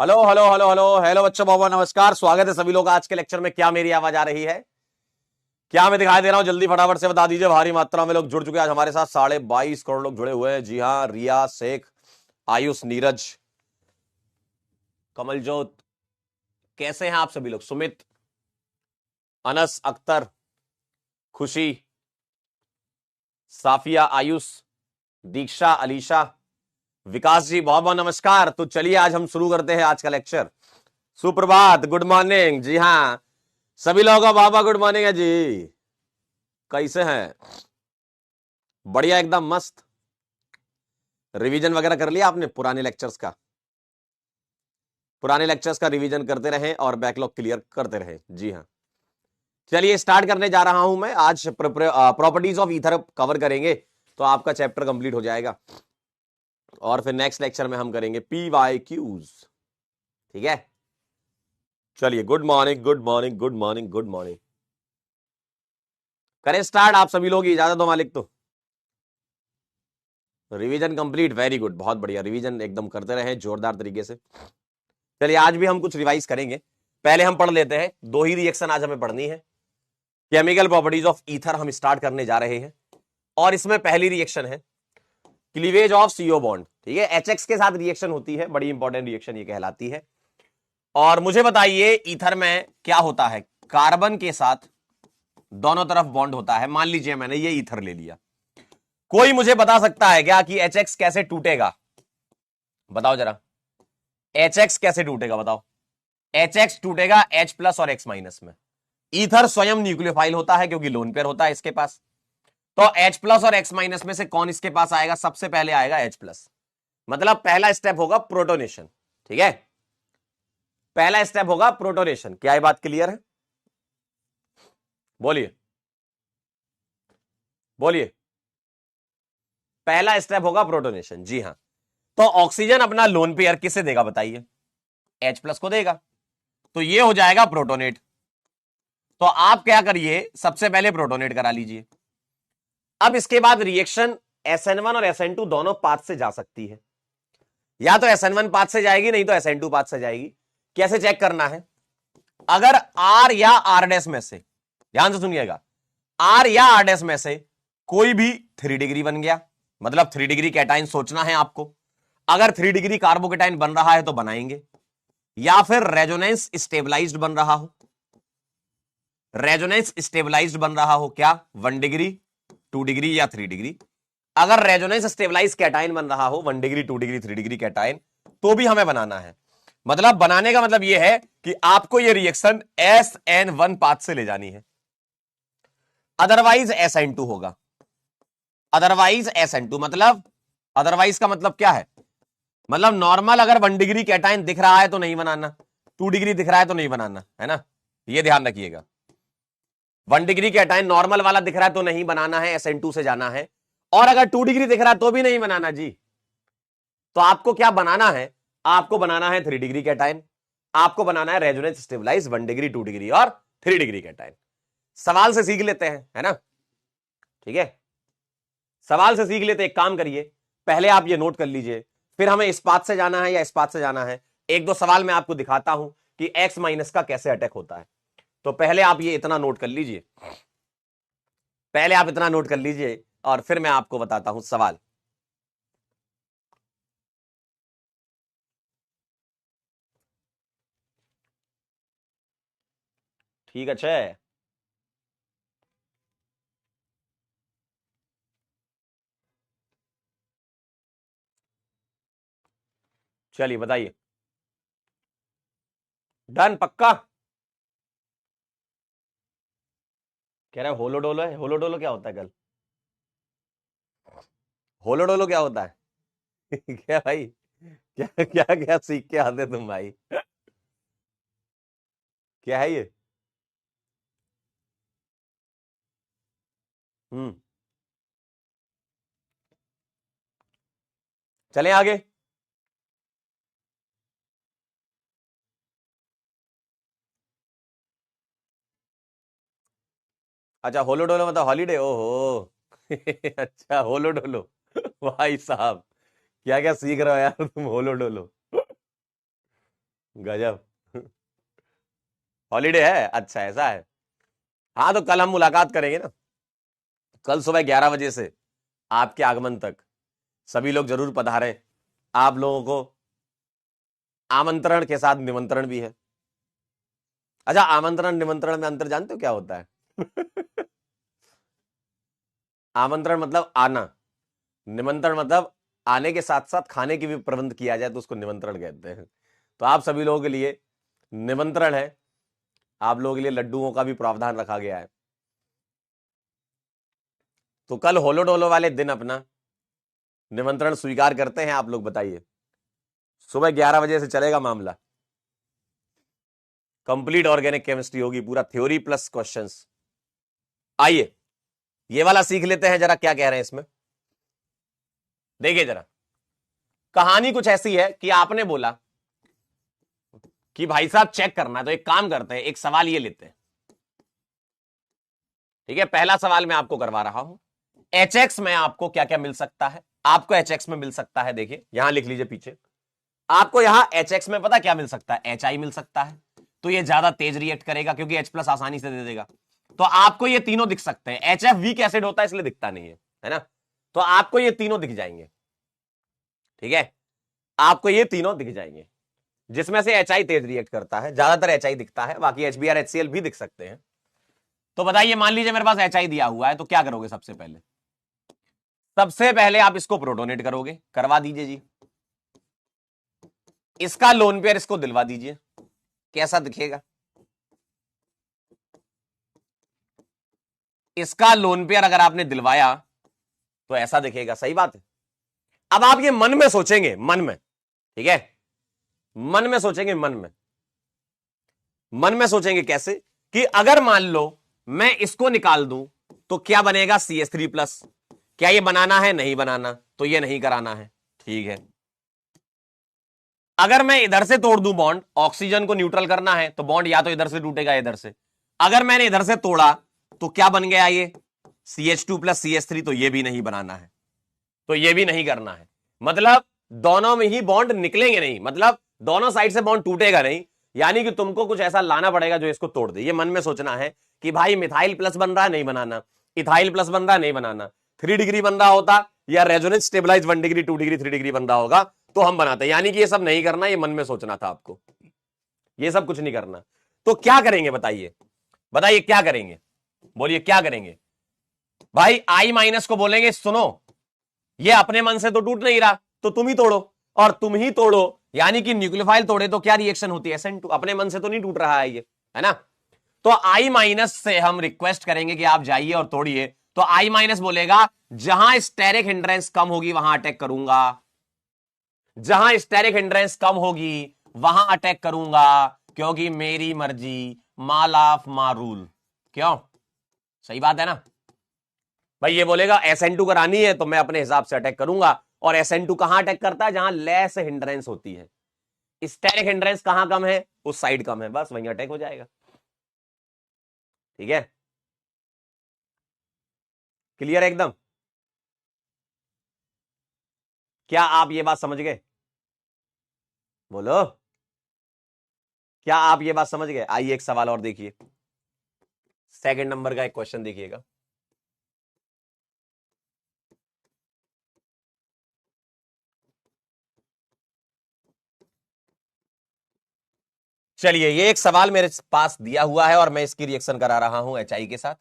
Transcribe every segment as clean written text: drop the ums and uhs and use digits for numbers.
Hello hello hello hello hello बच्चों, बाबा नमस्कार। स्वागत है सभी लोग आज के लेक्चर में। क्या मेरी आवाज आ रही है? क्या मैं दिखाई दे रहा हूं? जल्दी फटाफट से बता दीजिए। भारी मात्रा में लोग जुड़ चुके हैं आज हमारे साथ। 22.5 करोड़ लोग जुड़े हुए हैं। जी हाँ, रिया, शेख, आयुष, नीरज, कमलजोत, कैसे हैं आप सभी लोग? सुमित, अनस, अख्तर, खुशी, साफिया, आयुष, दीक्षा, अलीशा, विकास जी, बहुत बहुत नमस्कार। तो चलिए आज हम शुरू करते हैं आज का लेक्चर। सुप्रभात, गुड मॉर्निंग। जी हाँ, सभी लोगों का बाबा गुड मॉर्निंग है जी। कैसे हैं? बढ़िया, एकदम मस्त। रिवीजन वगैरह कर लिया आपने पुराने लेक्चर्स का? पुराने लेक्चर्स का रिवीजन करते रहें और बैकलॉग क्लियर करते रहें। जी हाँ, चलिए स्टार्ट करने जा रहा हूं मैं आज। प्रॉपर्टीज ऑफ ईथर कवर करेंगे तो आपका चैप्टर कंप्लीट हो जाएगा। और फिर नेक्स्ट लेक्चर में हम करेंगे PYQs। ठीक है, चलिए। Good morning, good morning, good morning, good morning. करें स्टार्ट आप सभी लोग, इजाजत दो मालिक तो। रिवीजन कंप्लीट, वेरी गुड, बहुत बढ़िया। रिवीजन एकदम करते रहे जोरदार तरीके से। चलिए आज भी हम कुछ रिवाइज करेंगे। पहले हम पढ़ लेते हैं, दो ही रिएक्शन आज हमें पढ़नी है। केमिकल प्रॉपर्टीज ऑफ ईथर हम स्टार्ट करने जा रहे हैं और इसमें पहली रिएक्शन है क्लीवेज ऑफ सीओ बॉन्ड। ठीक है, HX के साथ रिएक्शन होती है, बड़ी इंपॉर्टेंट रिएक्शन ये कहलाती है। और मुझे बताइए ईथर में क्या होता है? कार्बन के साथ दोनों तरफ बॉन्ड होता है। मान लीजिए मैंने ये ईथर ले लिया। कोई मुझे बता सकता है क्या कि HX कैसे टूटेगा? बताओ जरा, HX कैसे टूटेगा बताओ। HX टूटेगा H+ और X- में। ईथर स्वयं न्यूक्लियोफाइल होता है क्योंकि लोन पेयर होता है इसके पास। तो H+ और X- में से कौन इसके पास आएगा? सबसे पहले आएगा H+। मतलब पहला स्टेप होगा प्रोटोनेशन। ठीक है, पहला स्टेप होगा प्रोटोनेशन। क्या ये बात क्लियर है? बोलिए बोलिए। पहला स्टेप होगा प्रोटोनेशन। जी हां, तो ऑक्सीजन अपना लोन पेयर किसे देगा बताइए? H+ को देगा। तो ये हो जाएगा प्रोटोनेट। तो आप क्या करिए, सबसे पहले प्रोटोनेट करा लीजिए। अब इसके बाद रिएक्शन SN1 और SN2 दोनों पाथ से जा सकती है। या तो SN1 पाथ से जाएगी, नहीं तो SN2 पाथ से जाएगी। कैसे चेक करना है? अगर R या R' में से, ध्यान से सुनिएगा, R या R' में से कोई भी 3 डिग्री बन गया, मतलब 3 डिग्री कैटाइन सोचना है आपको। अगर 3 डिग्री कार्बोकेटाइन बन रहा है तो बनाएंगे। या फिर रेजोनेंस स्टेबलाइज्ड बन रहा हो, रेजोनेंस स्टेबलाइज्ड बन रहा हो, क्या 1 डिग्री, 2 डिग्री या 3 डिग्री। अगर रेजोनेंस स्टेबलाइज कैटाइन बन रहा हो 1 डिग्री, 2 डिग्री, 3 डिग्री कैटाइन, तो भी हमें बनाना है। मतलब बनाने का मतलब यह है कि आपको यह रिएक्शन SN1 पाथ से ले जानी है, अदरवाइज SN2 होगा। अदरवाइज SN2 मतलब, अदरवाइज का मतलब क्या है? मतलब नॉर्मल अगर 1 डिग्री कैटाइन दिख रहा है तो नहीं बनाना, 2 डिग्री दिख रहा है तो नहीं बनाना, है ना? ये ध्यान रखिएगा। 1 डिग्री कैटाइन नॉर्मल वाला दिख रहा है तो नहीं बनाना है, SN2 से जाना है। और अगर 2 डिग्री दिख रहा है तो भी नहीं बनाना जी। तो आपको क्या बनाना है? आपको बनाना है 3 डिग्री कैटाइन। आपको बनाना है रेजोनेंस स्टेबलाइज 1 डिग्री, 2 डिग्री और 3 डिग्री कैटाइन। सवाल से सीख लेते हैं, है ना? ठीक है, सवाल से सीख लेते। एक काम करिए, पहले आप ये नोट कर लीजिए, फिर हमें इस पाथ से जाना है या इस पाथ से जाना है। एक दो सवाल मैं आपको दिखाता हूं कि X- का कैसे अटैक होता है। तो पहले आप ये इतना नोट कर लीजिए, पहले आप इतना नोट कर लीजिए और फिर मैं आपको बताता हूं सवाल। ठीक है, चलिए बताइए। डन, पक्का? कह रहे होलो डोलो है। होलो डोलो क्या होता है? कल होलो डोलो क्या होता है? क्या भाई, क्या क्या क्या सीख के आते तुम भाई? क्या है ये? हम्म, चलें आगे। अच्छा, होलो डोलो मतलब हॉलीडे, ओहो। अच्छा, होलो डोलो। भाई साहब, क्या क्या सीख रहे हो यार तुम, होलो डोलो। गजब। हॉलीडे है, अच्छा ऐसा है। हाँ तो कल हम मुलाकात करेंगे ना, कल सुबह 11 बजे से आपके आगमन तक सभी लोग जरूर पधारें। आप लोगों को आमंत्रण के साथ निमंत्रण भी है। अच्छा, आमंत्रण निमंत्रण में अंतर जानते हो क्या होता है? आमंत्रण मतलब आना, निमंत्रण मतलब आने के साथ साथ खाने की भी प्रबंध किया जाए तो उसको निमंत्रण कहते हैं। तो आप सभी लोगों के लिए निमंत्रण है, आप लोगों के लिए लड्डुओं का भी प्रावधान रखा गया है। तो कल होलो डोलो वाले दिन अपना निमंत्रण स्वीकार करते हैं आप लोग, बताइए। सुबह 11 बजे से चलेगा मामला, कंप्लीट ऑर्गेनिक केमिस्ट्री होगी, पूरा थ्योरी प्लस क्वेश्चंस। आइए ये वाला सीख लेते हैं जरा, क्या कह रहे हैं इसमें, देखिए जरा। कहानी कुछ ऐसी है कि आपने बोला कि भाई साहब चेक करना है, तो एक काम करते हैं, एक सवाल ये लेते हैं, ठीक है। पहला सवाल मैं आपको करवा रहा हूं, HX में आपको क्या क्या मिल सकता है, आपको HX में मिल सकता है, देखिए यहां लिख लीजिए पीछे, आपको यहां HX में पता क्या मिल सकता है, HI मिल सकता है। तो ये ज्यादा तेज रिएक्ट करेगा क्योंकि H+ आसानी से दे देगा। तो आपको ये तीनों दिख सकते हैं, HF वीक एसिड होता है इसलिए दिखता नहीं है ना। तो आपको ये तीनों दिख जाएंगे, ठीक है, आपको ये तीनों दिख जाएंगे, जिसमें से HI तेज रिएक्ट करता है, ज्यादातर HI दिखता है, बाकी HBr HCl भी दिख सकते हैं। तो बताइए, मान लीजिए मेरे पास HI दिया हुआ है, तो क्या करोगे सबसे पहले? सबसे पहले आप इसको प्रोटोनेट करोगे, करवा दीजिए जी। इसका लोन पेयर इसको दिलवा दीजिए, कैसा दिखेगा? इसका लोन पेयर अगर आपने दिलवाया तो ऐसा दिखेगा, सही बात है। अब आप ये मन में सोचेंगे, मन में, ठीक है, मन में सोचेंगे, मन में सोचेंगे कैसे कि अगर मान लो मैं इसको निकाल दूं तो क्या बनेगा, CH3+। क्या ये बनाना है? नहीं बनाना, तो ये नहीं कराना है, ठीक है। अगर मैं इधर से तोड़ दूं बॉन्ड, ऑक्सीजन को न्यूट्रल करना है, तो बॉन्ड या तो इधर से टूटेगा इधर से। अगर मैंने इधर से तोड़ा तो क्या बन गया ये, CH2+ CH3, तो ये भी नहीं बनाना है, तो ये भी नहीं करना है। मतलब दोनों में ही बॉन्ड निकलेंगे नहीं, मतलब दोनों साइड से बॉन्ड टूटेगा नहीं, यानी कि तुमको कुछ ऐसा लाना पड़ेगा जो इसको तोड़ दे। ये मन में सोचना है कि भाई मिथाइल प्लस बन रहा है, नहीं बनाना, इथाइल प्लस बन रहा है, नहीं बनाना, 3 डिग्री बन रहा होता या resonance stabilise 1 degree 2 degree 3 degree बन रहा होगा तो हम बनाते, यानी कि ये सब नहीं करना, ये मन में सोचना था आपको, ये सब कुछ नहीं करना। तो क्या करेंगे बताइए, बताइए क्या करेंगे, बोलिए क्या करेंगे? भाई I- को बोलेंगे सुनो, ये अपने मन से तो टूट नहीं रहा, तो तुम ही तोड़ो, और तुम ही तोड़ो यानी कि न्यूक्लियोफाइल तोड़े तो क्या रिएक्शन होती है, SN2, अपने मन से तो नहीं टूट रहा है ये, है ना। तो I- से हम रिक्वेस्ट करेंगे कि आप जाइए और तोड़िए, तो I- बोलेगा जहां स्टेरिक हिंड्रेंस कम होगी वहां अटैक करूंगा, जहां स्टेरिक हिंड्रेंस कम होगी वहां अटैक करूंगा, क्योंकि मेरी मर्जी, माल ऑफ मा रूल। क्यों? सही बात है ना भाई। ये बोलेगा SN2 करानी है तो मैं अपने हिसाब से अटैक करूंगा, और SN2 कहां अटैक करता है, जहां लेस हिंड्रेंस होती है। स्टेरिक हिंड्रेंस कहां कम है, उस साइड कम है, बस वहीं अटैक हो जाएगा, ठीक है। क्लियर है एकदम? क्या आप ये बात समझ गए? बोलो, क्या आप ये बात समझ गए? आइए एक सवाल और देखिए, सेकंड नंबर का एक क्वेश्चन देखिएगा। चलिए, ये एक सवाल मेरे पास दिया हुआ है और मैं इसकी रिएक्शन करा रहा हूं HI के साथ।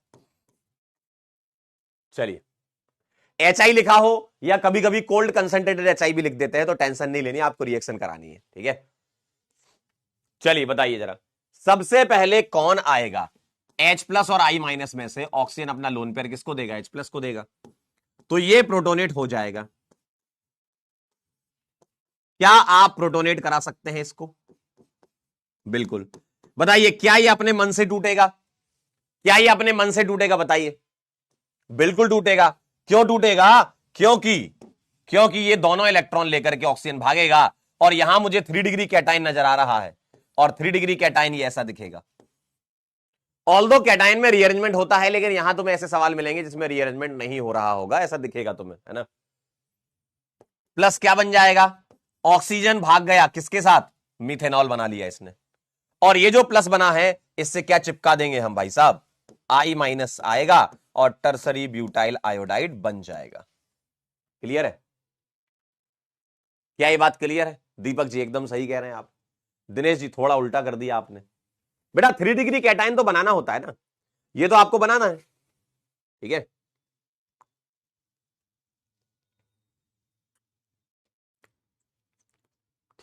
चलिए, HI लिखा हो या कभी कभी कोल्ड कंसंट्रेटेड HI भी लिख देते हैं, तो टेंशन नहीं लेनी, आपको रिएक्शन करानी है, ठीक है। चलिए बताइए जरा, सबसे पहले कौन आएगा, H+ और I- में से ऑक्सीजन अपना लोन पेयर किसको देगा, H+ को देगा, तो ये प्रोटोनेट हो जाएगा। क्या आप प्रोटोनेट करा सकते हैं इसको? बिल्कुल। बताइए, क्या ये अपने मन से टूटेगा, क्या ये अपने मन से टूटेगा, बताइए। बिल्कुल टूटेगा। क्यों टूटेगा? क्योंकि क्योंकि ये दोनों इलेक्ट्रॉन लेकर के ऑक्सीजन भागेगा, और यहां मुझे 3 डिग्री कैटाइन नजर आ रहा है, और 3 डिग्री कैटाइन ये ऐसा दिखेगा। ऑल्दो कैटाइन में रीअरेंजमेंट होता है, लेकिन यहां तुम्हें ऐसे सवाल मिलेंगे जिसमें रीअरेंजमेंट नहीं हो रहा होगा, ऐसा दिखेगा तुम्हें, है ना। प्लस क्या बन जाएगा, ऑक्सीजन भाग गया किसके साथ, मिथेनॉल बना लिया इसने। और ये जो प्लस बना है इससे क्या चिपका देंगे हम भाई साहब, I माइनस आएगा और टर्सरी ब्यूटाइल आयोडाइड बन जाएगा। क्लियर है? क्या ये बात क्लियर है? दीपक जी एकदम सही कह रहे हैं आप। दिनेश जी थोड़ा उल्टा कर दिया आपने। बेटा 3 डिग्री कैटायन तो बनाना होता है ना, ये तो आपको बनाना है। ठीक है,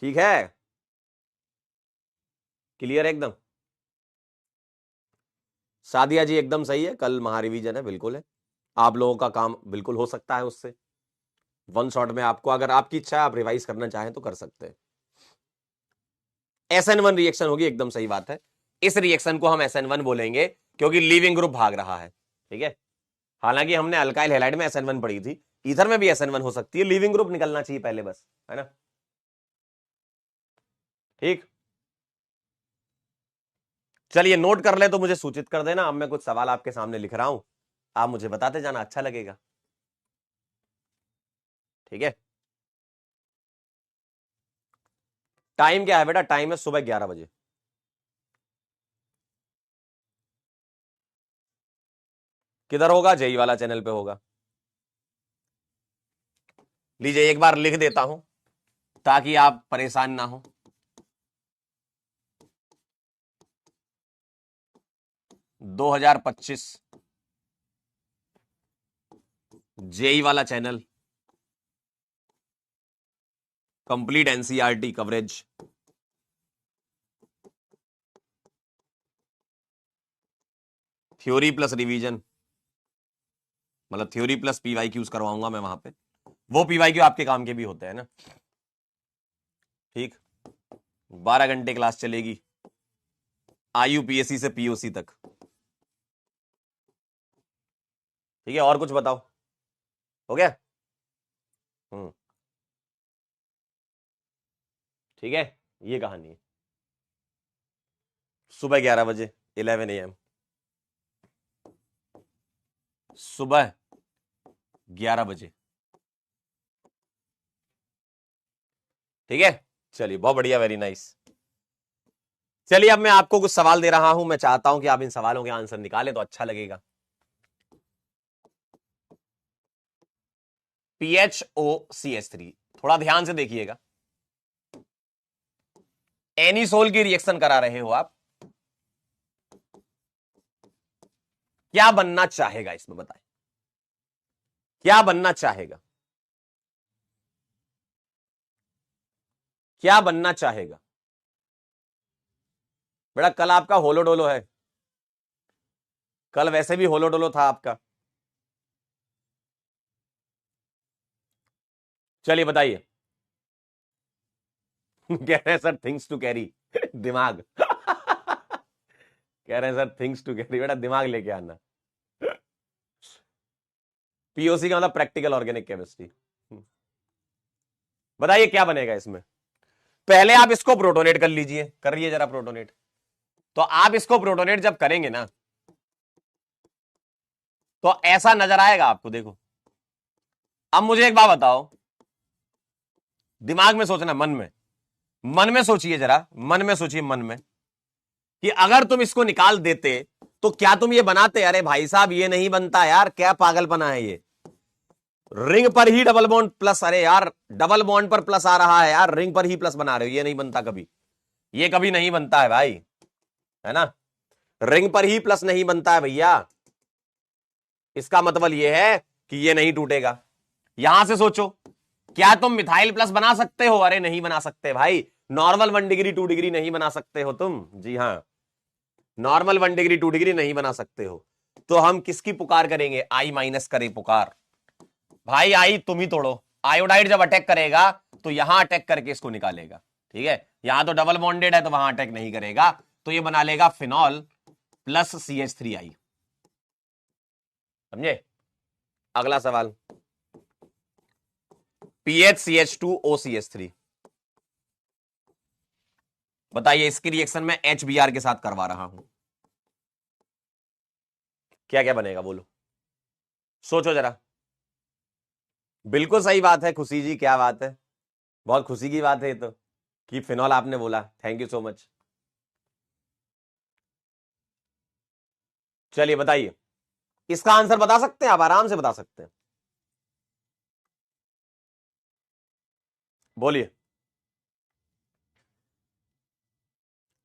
ठीक है, क्लियर एकदम। सादिया जी एकदम सही है, कल महारिवीजन है, बिल्कुल है, आप लोगों का काम बिल्कुल हो सकता है उससे। वन शॉट में आपको, अगर आपकी इच्छा है आप रिवाइज करना चाहें तो कर सकते हैं। SN1 रिएक्शन होगी, एकदम सही बात है। इस रिएक्शन को हम SN1 बोलेंगे क्योंकि लीविंग ग्रुप भाग रहा है। ठीक है, हालांकि हमने अल्काइल हैलाइड में SN1 पढ़ी थी, ईथर में भी SN1 हो सकती है, लीविंग ग्रुप निकलना चाहिए पहले बस, है ना। ठीक, चलिए नोट कर ले तो मुझे सूचित कर देना। अब मैं कुछ सवाल आपके सामने लिख रहा हूं, आप मुझे बताते जाना, अच्छा लगेगा। ठीक है, टाइम क्या है बेटा? टाइम है सुबह 11 बजे। किधर होगा? जेई वाला चैनल पे होगा। लीजिए एक बार लिख देता हूं ताकि आप परेशान ना हो। 2025 जेई वाला channel, complete NCERT coverage, theory plus revision, मतलब थ्योरी प्लस पीवाईक्यूज करवाऊंगा मैं वहां पे, वो पीवाईक्यू आपके काम के भी होते हैं ना। ठीक, 12 घंटे क्लास चलेगी, IUPAC से POC तक। ठीक है, और कुछ बताओ, हो गया? ठीक है, ये कहानी है। सुबह 11 बजे, 11 AM, सुबह 11 बजे। ठीक है, चलिए बहुत बढ़िया, वेरी नाइस। चलिए अब मैं आपको कुछ सवाल दे रहा हूं, मैं चाहता हूं कि आप इन सवालों के आंसर निकालें तो अच्छा लगेगा। PHOCH3, थोड़ा ध्यान से देखिएगा। एनिसोल की रिएक्शन करा रहे हो आप, क्या बनना चाहेगा इसमें बताएं, क्या बनना चाहेगा, क्या बनना चाहेगा? बेटा कल आपका होलोडोलो है, कल वैसे भी होलोडोलो था आपका। चलिए बताइए। कह रहे हैं सर थिंग्स टू कैरी, दिमाग। कह रहे हैं सर थिंग्स टू कैरी, बेटा दिमाग लेके आना। POC का मतलब प्रैक्टिकल ऑर्गेनिक केमिस्ट्री। बताइए क्या बनेगा इसमें। पहले आप इसको प्रोटोनेट कर लीजिए, करिए जरा प्रोटोनेट। तो आप इसको प्रोटोनेट जब करेंगे ना तो ऐसा नजर आएगा आपको, देखो। अब मुझे एक बात बताओ, दिमाग में सोचना, मन में सोचिए जरा, मन में सोचिए, मन में, कि अगर तुम इसको निकाल देते तो क्या तुम ये बनाते? अरे भाई साहब ये नहीं बनता यार, क्या पागलपना है ये। रिंग पर ही डबल बॉन्ड प्लस, अरे यार डबल बॉन्ड पर प्लस आ रहा है यार, रिंग पर ही प्लस बना रहे हो, ये नहीं बनता कभी, ये कभी नहीं बनता है भाई, है ना। रिंग पर ही प्लस नहीं बनता है भैया, इसका मतलब ये है कि ये नहीं टूटेगा। यहां से सोचो, क्या तुम मिथाइल प्लस बना सकते हो? अरे नहीं बना सकते भाई, नॉर्मल 1 डिग्री 2 डिग्री नहीं बना सकते हो तुम, जी हां, नॉर्मल 1 डिग्री 2 डिग्री नहीं बना सकते हो। तो हम किसकी पुकार करेंगे? I माइनस करें पुकार, भाई आई तुम ही तोड़ो। आयोडाइड जब अटैक करेगा तो यहां अटैक करके इसको निकालेगा। ठीक है, यहां तो डबल बॉन्डेड है तो वहां अटैक नहीं करेगा, तो ये बना लेगा फिनॉल प्लस CH3I। समझे? अगला सवाल, PHCH2OCH3, बताइए इसकी रिएक्शन में HBr के साथ करवा रहा हूं, क्या क्या बनेगा बोलो, सोचो जरा। बिल्कुल सही बात है खुशी जी, क्या बात है, बहुत खुशी की बात है ये तो। कि फिनॉल आपने बोला, थैंक यू सो मच। चलिए बताइए, इसका आंसर बता सकते हैं आप, आराम से बता सकते हैं, बोलिए,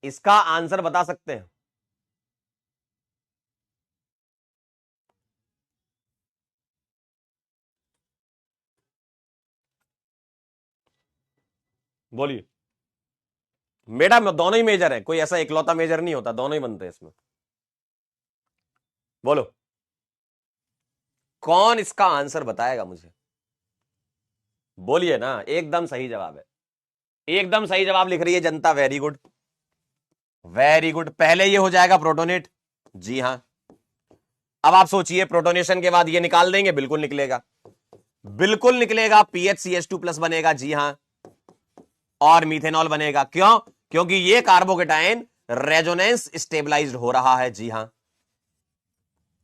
इसका आंसर बता सकते हैं? बोलिए। बेटा दोनों ही मेजर है, कोई ऐसा इकलौता मेजर नहीं होता, दोनों ही बनते हैं इसमें। बोलो, कौन इसका आंसर बताएगा मुझे? बोलिए ना, एकदम सही जवाब है, एकदम सही जवाब लिख रही है जनता, वेरी गुड, वेरी गुड। पहले ये हो जाएगा प्रोटोनेट, जी हां। अब आप सोचिए, प्रोटोनेशन के बाद ये निकाल देंगे, बिल्कुल निकलेगा, बिल्कुल निकलेगा, PHCH2+ बनेगा, जी हां, और मीथेनॉल बनेगा। क्यों? क्योंकि ये कार्बोकेटाइन रेजोनेंस स्टेबलाइज्ड हो रहा है, जी हां,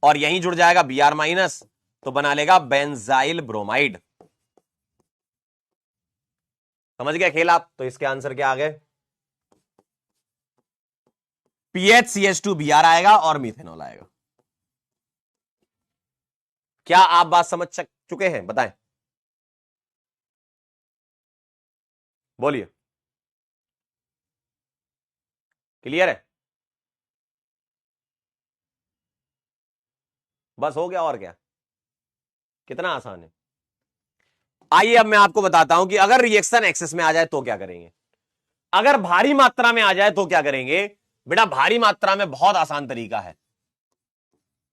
और यहीं जुड़ जाएगा Br-, तो बना लेगा बेंजाइल ब्रोमाइड। समझ गए खेल आप? तो इसके आंसर क्या आ गए? PHCH2Br आएगा और मीथेनॉल आएगा। क्या आप बात समझ चुके हैं? बताएं, बोलिए, क्लियर है? बस हो गया, और क्या, कितना आसान है। आइए अब मैं आपको बताता हूं कि अगर रिएक्शन एक्सेस में आ जाए तो क्या करेंगे, अगर भारी मात्रा में आ जाए तो क्या करेंगे। बेटा भारी मात्रा में बहुत आसान तरीका है,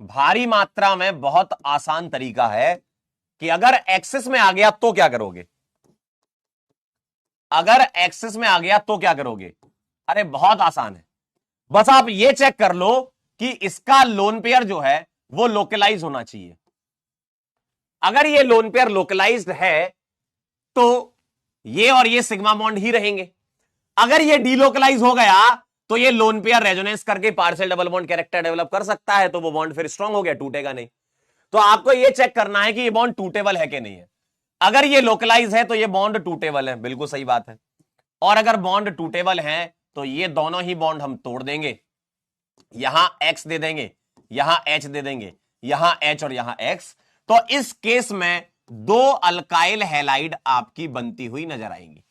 भारी मात्रा में बहुत आसान तरीका है कि अगर एक्सेस में आ गया तो क्या करोगे, अगर एक्सेस में आ गया तो क्या करोगे। अरे बहुत आसान है, बस आप ये चेक कर लो कि इसका लोन पेयर जो है वो लोकलाइज होना चाहिए। अगर ये लोन पेयर लोकलाइज्ड है तो ये और ये सिग्मा बॉन्ड ही रहेंगे। अगर ये डीलोकलाइज हो गया तो ये लोन पेयर रेजोनेंस करके partial double bond character develop कर सकता है, तो वो बॉन्ड फिर स्ट्रांग हो गया, टूटेगा नहीं। तो आपको ये चेक करना है कि ये बॉन्ड टूटेबल है कि नहीं है। अगर ये लोकलाइज है तो ये बॉन्ड टूटेबल है, बिल्कुल सही बात है। और अगर बॉन्ड टूटेबल है तो ये दोनों ही बॉन्ड हम तोड़ देंगे, यहां X दे देंगे, यहां H दे देंगे, यहां H और यहां X। तो इस केस में दो अल्काइल हैलाइड आपकी बनती हुई नजर आएंगी,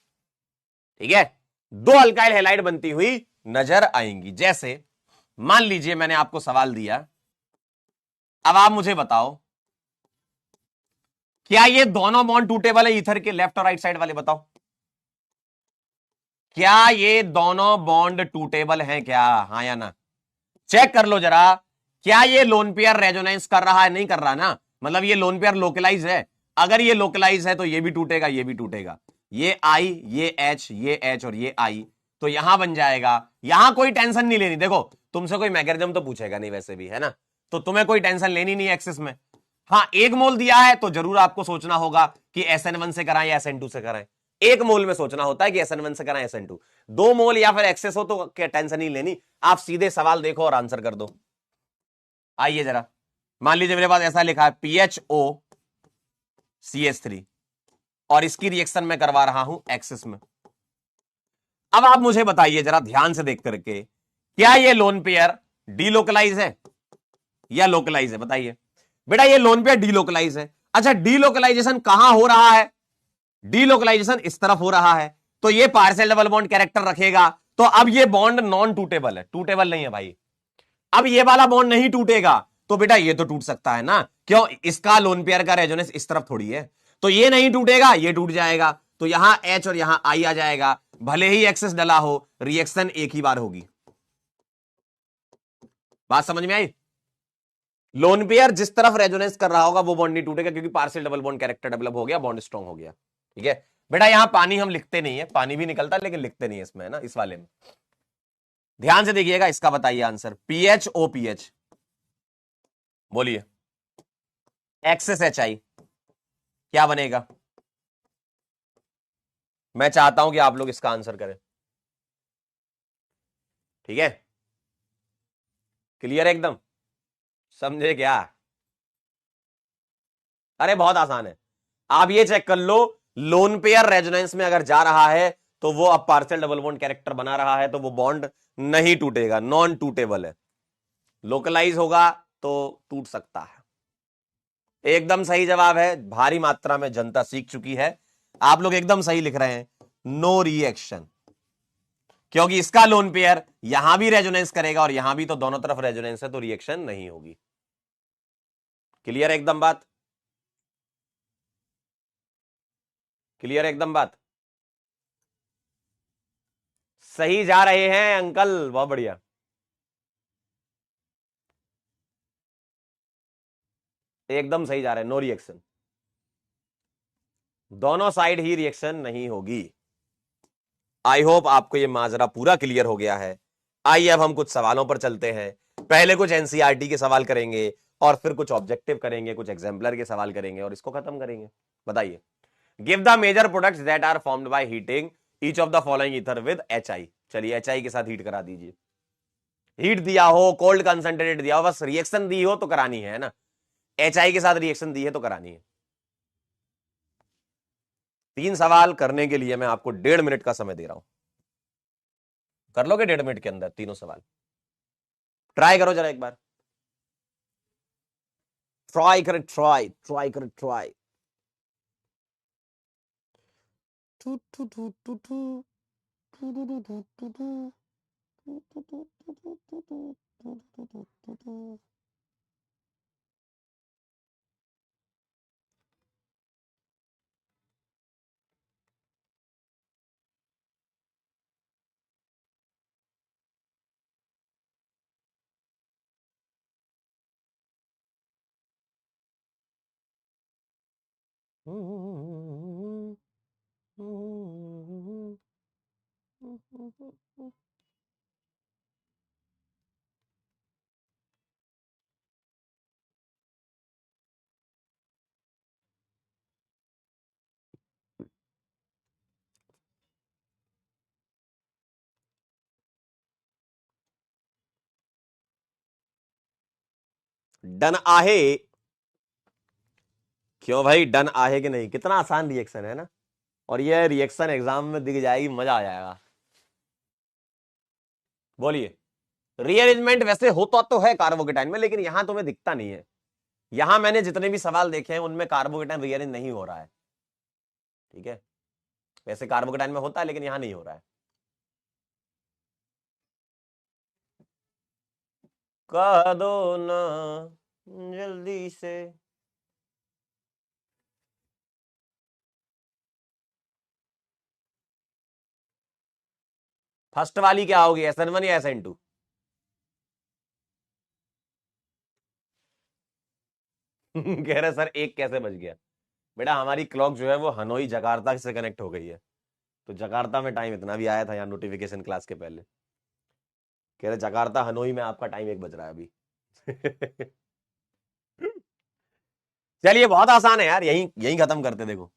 ठीक है, दो अल्काइल हैलाइड बनती हुई नजर आएंगी। जैसे मान लीजिए मैंने आपको सवाल दिया, अब आप मुझे बताओ क्या ये दोनों बॉन्ड टूटेबल है ईथर के लेफ्ट और राइट साइड वाले, बताओ क्या ये दोनों बॉन्ड टूटेबल हैं क्या, हां या ना? चेक कर लो जरा, क्या ये लोन पेयर रेजोनेंस कर रहा है? नहीं कर रहा ना, मतलब ये लोन पेयर लोकलाइज है। अगर ये लोकलाइज है तो ये भी टूटेगा, ये भी टूटेगा, ये I, ये H, ये H और ये I, तो यहां बन जाएगा। यहां कोई टेंशन नहीं लेनी, देखो तुमसे कोई मैकेनिज्म तो पूछेगा नहीं वैसे भी, है ना, तो तुम्हें कोई टेंशन लेनी नहीं एक्सेस में। हाँ, एक मोल दिया है तो जरूर आपको सोचना होगा कि SN1 से कराएं या SN2 से कराएं। एक मोल में सोचना होता है कि SN1 से कराएं SN2। दो मोल या फिर एक्सेस हो तो क्या टेंशन नहीं लेनी, आप सीधे सवाल देखो और आंसर कर दो। आइए जरा, मान लीजिए मेरे पास ऐसा लिखा है PHOCH3 और इसकी रिएक्शन में करवा रहा हूं एक्सेस में। अब आप मुझे बताइए जरा ध्यान से देख करके, क्या ये लोन पेयर डीलोकलाइज है या लोकलाइज है? बताइए बेटा, ये लोन पेयर डीलोकलाइज है। अच्छा, डीलोकलाइजेशन कहां हो रहा है? डीलोकलाइजेशन इस तरफ हो रहा है, तो ये पार्शियल डबल बॉन्ड कैरेक्टर रखेगा, तो अब ये बॉन्ड नॉन टूटेबल है, टूटेबल नहीं है भाई। अब ये वाला बॉन्ड नहीं टूटेगा तो बेटा ये तो टूट सकता है ना, क्यों? इसका लोन पेयर का रेजोनेंस इस तरफ थोड़ी है, तो ये नहीं टूटेगा, ये टूट जाएगा, तो यहां H और यहां I आ जाएगा। भले ही एक्सेस डला हो, रिएक्शन एक ही बार होगी। बात समझ में आई? लोन पेयर जिस तरफ रेजोनेंस कर रहा होगा वो बॉन्ड नहीं टूटेगा, क्योंकि partial double bond character develop हो गया, बॉन्ड स्ट्रांग हो गया, ठीक है बेटा। यहां पानी हम लिखते नहीं है, पानी भी निकलता लेकिन लिखते नहीं है इसमें, है ना, इस वाले में। ध्यान से देखिएगा, इसका बताइए आंसर, PHOPH, बोलिए, एक्सेस HI क्या बनेगा? मैं चाहता हूं कि आप लोग इसका आंसर करें, ठीक है, क्लियर है एकदम, समझे क्या? अरे बहुत आसान है, आप ये चेक कर लो, लोन पेयर रेजोनेंस में अगर जा रहा है तो वो अब पार्शियल डबल बॉन्ड कैरेक्टर बना रहा है, तो वो बॉन्ड नहीं टूटेगा, नॉन टूटेबल है। लोकलाइज होगा तो टूट सकता है। एकदम सही जवाब है, भारी मात्रा में जनता सीख चुकी है, आप लोग एकदम सही लिख रहे हैं, नो रिएक्शन, क्योंकि इसका लोन पेयर यहां भी रेजोनेंस करेगा और यहां भी, तो दोनों तरफ रेजोनेंस है, तो रिएक्शन नहीं होगी। क्लियर है एकदम बात? क्लियर है एकदम बात? सही जा रहे हैं अंकल, बहुत बढ़िया। एकदम सही जा रहे हैं, नो रिएक्शन, दोनों साइड ही रिएक्शन नहीं होगी। आई होप आपको ये माजरा पूरा क्लियर हो गया है। आइए अब हम कुछ सवालों पर चलते हैं। पहले कुछ एनसीईआरटी के सवाल करेंगे और फिर कुछ ऑब्जेक्टिव करेंगे, कुछ एग्जाम्पलर के सवाल करेंगे और इसको खत्म करेंगे। बताइए, give the major products that are formed by heating each of the following ether with HI। चलिए HI के साथ हीट करा दीजिए। हीट दिया हो, कोल्ड कंसंट्रेटेड दिया हो, बस रिएक्शन दी हो तो करानी है ना, HI के साथ रिएक्शन दी है तो करानी है। 3 सवाल करने के लिए मैं आपको 1.5 मिनट का समय दे रहा हूं, कर लोगे 1.5 मिनट के अंदर तीनों सवाल? ट्राई करो जरा एक बार, ट्राई करें, ट्राई ट्राई करें, ट्राई। डन आहे? क्यों भाई, डन आहे कि नहीं? कितना आसान रिएक्शन है ना, और ये रिएक्शन एग्जाम में दिख जाएगी, मजा आ जाएगा। बोलिए, रीअरेंजमेंट वैसे होता तो है कार्बोकेटाइन में, लेकिन यहां तुम्हें दिखता नहीं है। यहां मैंने जितने भी सवाल देखे हैं उनमें कार्बोकेटाइन रीअरेंज नहीं हो रहा है, ठीक है? वैसे कार्बोकेटाइन में होता है लेकिन यहां नहीं हो रहा है। कह दो ना जल्दी से। फर्स्ट वाली क्या होगी, SN1 या SN2? कह रहे सर एक कैसे बच गया? बेटा हमारी क्लॉक जो है वो हनोई जकार्ता से कनेक्ट हो गई है, तो जकार्ता में टाइम इतना भी आया था यहाँ नोटिफिकेशन क्लास के पहले। कह रहे जकार्ता हनोई में आपका टाइम 1 बज रहा है अभी। चलिए बहुत आसान है यार, यही यही खत्म करते। देखो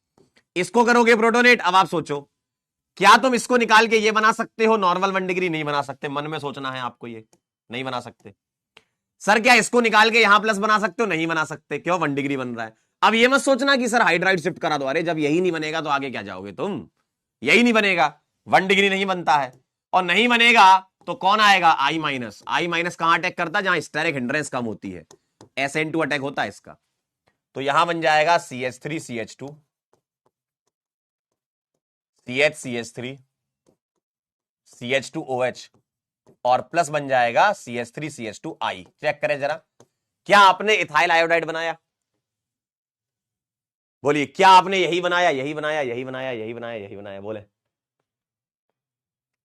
इसको करोगे प्रोटोनेट, अब आप सोचो, क्या तुम इसको निकाल के ये बना सकते हो नॉर्मल 1 डिग्री? नहीं बना सकते, मन में सोचना है आपको, ये नहीं बना सकते। सर क्या इसको निकाल के यहां प्लस बना सकते हो? नहीं बना सकते, क्यों? 1 डिग्री बन रहा है। अब ये मत सोचना कि सर हाइड्राइड शिफ्ट करा दो, अरे जब यही नहीं बनेगा तो आगे क्या जाओगे तुम? यही नहीं बनेगा, 1 डिग्री नहीं बनता है, और नहीं बनेगा तो कौन आएगा? I minus. I माइनस कहां अटैक करता है? जहां स्टेरिक हिंड्रेंस कम होती है, SN2 अटैक होता है इसका। तो यहां बन जाएगा CH3 CH2 CH CH3 CH2 OH और प्लस बन जाएगा CH3 CH2 I। चेक करें जरा, क्या आपने इथाइल आयोडाइड बनाया? बोलिए, क्या आपने यही बनाया, यही बनाया, यही बनाया, यही बनाया, यही बनाया? बोले,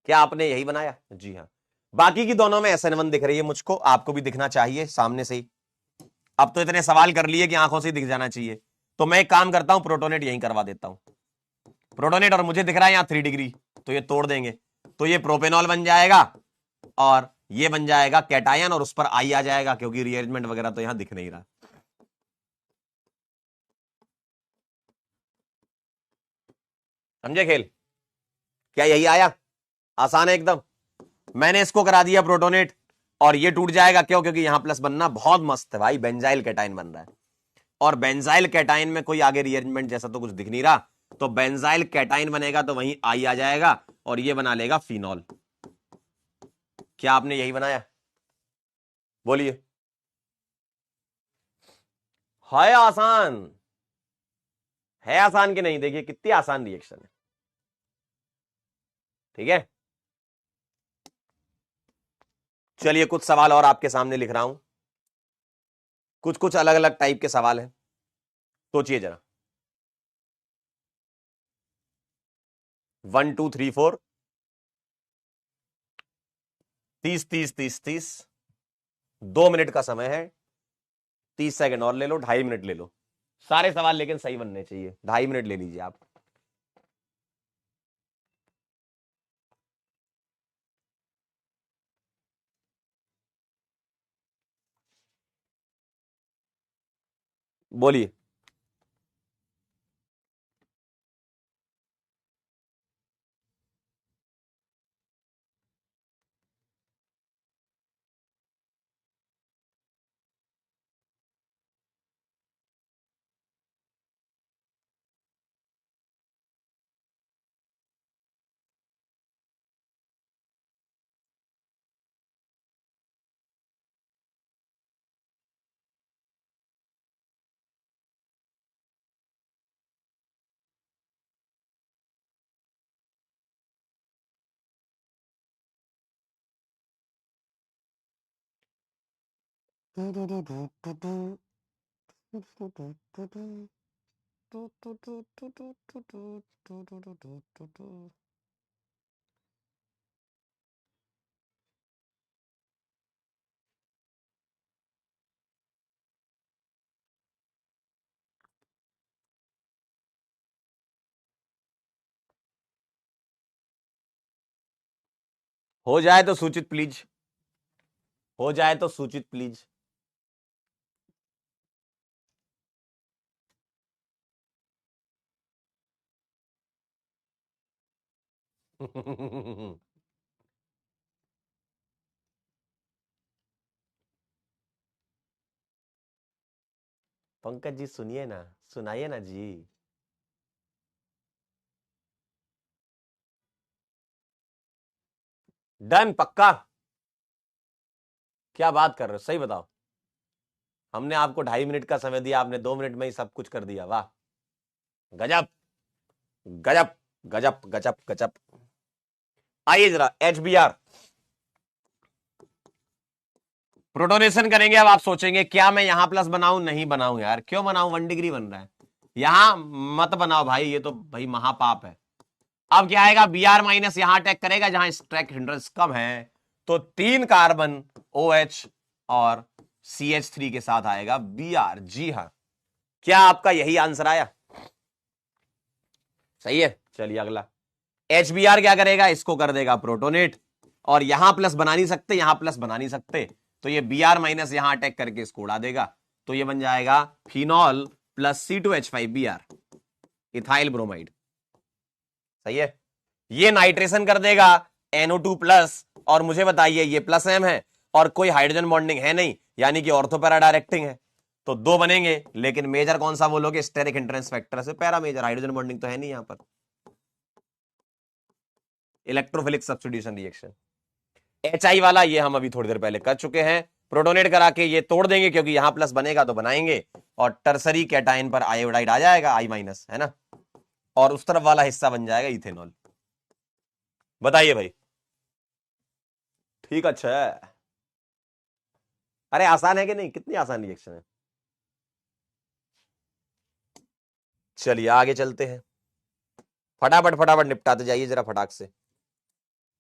क्या आपने यही बनाया? जी हाँ। बाकी की दोनों में SN1 दिख रही है मुझको, आपको भी दिखना चाहिए सामने से ही। अब तो इतने सवाल कर लिए कि आंखों से दिख जाना चाहिए, तो मैं एक काम करता हूं, प्रोटोनेट यहीं करवा देता हूं। प्रोटोनेट, और मुझे दिख रहा है यहां 3 डिग्री, तो ये तोड़ देंगे, तो ये प्रोपेनॉल बन जाएगा और ये बन जाएगा कैटायन, और उस पर I आ जाएगा, क्योंकि रीअरेंजमेंट वगैरह तो यहां दिख नहीं रहा। समझे खेल? क्या यही आया? आसान है एकदम। मैंने इसको करा दिया प्रोटोनेट, और ये टूट जाएगा, क्यों? क्योंकि यहां प्लस बनना बहुत मस्त है भाई, बेंजाइल कैटायन बन रहा है, और बेंजाइल कैटायन में कोई आगे रीअरेंजमेंट जैसा तो कुछ दिख नहीं रहा, तो बेंजाइल कैटायन बनेगा तो वहीं I आ जाएगा, और ये बना लेगा फिनॉल। क्या आपने यही बनाया? बोलिए। है आसान? है आसान कि नहीं? देखिए कितनी आसान रिएक्शन है। ठीक है, चलिए कुछ सवाल और आपके सामने लिख रहा हूं। कुछ कुछ अलग अलग टाइप के सवाल हैं, सोचिए जरा। 1 2 3 4, 30 30 30 30, 2 मिनट का समय है। 30 सेकंड और ले लो, 2.5 मिनट ले लो। सारे सवाल लेकिन सही बनने चाहिए। 2.5 मिनट ले लीजिए आप। बोलिए। हो जाए तो सूचित प्लीज, हो जाए तो सूचित प्लीज। पंकज जी सुनिए ना, सुनाइए ना जी। डन, पक्का? क्या बात कर रहे हो, सही बताओ। हमने आपको 2.5 मिनट का समय दिया, आपने 2 मिनट में ही सब कुछ कर दिया। वाह, गजब गजब गजब गजब गजब। आइए जरा HBR प्रोटोनेशन करेंगे। अब आप सोचेंगे क्या मैं यहां प्लस बनाऊं? नहीं बनाऊं यार, क्यों बनाऊं? 1 डिग्री बन रहा है। यहां मत बनाओ भाई, ये तो भाई महापाप है। अब क्या आएगा? Br माइनस यहां अटैक करेगा जहां स्ट्रैक हिंड्रेंस कम है, तो 3 कार्बन OH और CH3 के साथ आएगा Br। जी हाँ, क्या आपका यही आंसर आया? सही है। चलिए अगला। HBr क्या करेगा? इसको कर देगा प्रोटोनेट, और यहां प्लस बना नहीं सकते, यहां प्लस बना नहीं सकते, तो ये Br माइनस यहां अटैक करके इसको उड़ा देगा, तो ये बन जाएगा phenol plus C2H5Br, ethyl bromide. सही है। ये नाइट्रेशन कर देगा NO2 प्लस, और मुझे बताइए ये प्लस M है और कोई हाइड्रोजन बॉन्डिंग है नहीं, यानी कि ऑर्थो पैरा डायरेक्टिंग है, तो 2 बनेंगे। लेकिन मेजर कौन सा बोलोगे? स्टेरिक हिंड्रेंस फैक्टर से पैरा मेजर, हाइड्रोजन बॉन्डिंग तो है नहीं यहां पर। Electrophilic substitution reaction. HI वाला ये हम अभी थोड़ी देर पहले कर चुके हैं। प्रोटोनेट करा के ये तोड़ देंगे, क्योंकि यहां प्लस बनेगा तो बनाएंगे, और टर्सरी कैटाइन पर आयोडाइड आ जाएगा, I माइनस, है ना, और उस तरफ वाला हिस्सा बन जाएगा इथेनॉल। बताइए भाई, ठीक? अच्छा है। अरे आसान है कि नहीं? कितनी आसान रिएक्शन है। चलिए आगे चलते हैं, फटाफट फटाफट निपटाते जाइए जरा फटाक से।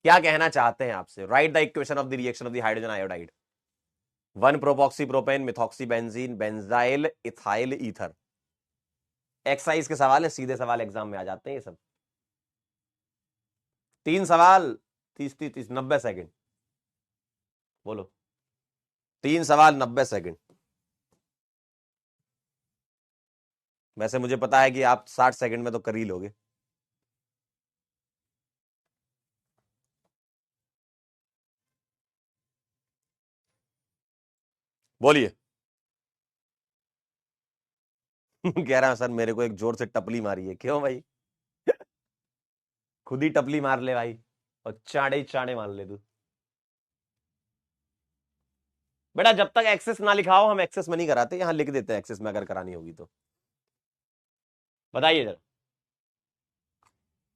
क्या कहना चाहते हैं आपसे? Write the equation of the reaction of the hydrogen iodide. 1 propoxy propane methoxy benzene benzyl ethyl ether. Exercise के सवाल है, सीधे सवाल एग्जाम में आ जाते हैं ये सब। 3 सवाल, 30 30 30, 90 सेकंड। बोलो। 3 सवाल 90 सेकंड। वैसे मुझे पता है कि आप 60 सेकंड में तो कर ही लोगे। बोलिए। कह रहा है सर मेरे को एक जोर से टपली मारी है। क्यों भाई? खुद ही टपली मार ले भाई और चाड़े ही चाड़े मार ले तू। बेटा जब तक एक्सेस ना लिखाओ हम एक्सेस में नहीं कराते, यहां लिख देते हैं एक्सेस में अगर करानी होगी तो। बताइए जरा।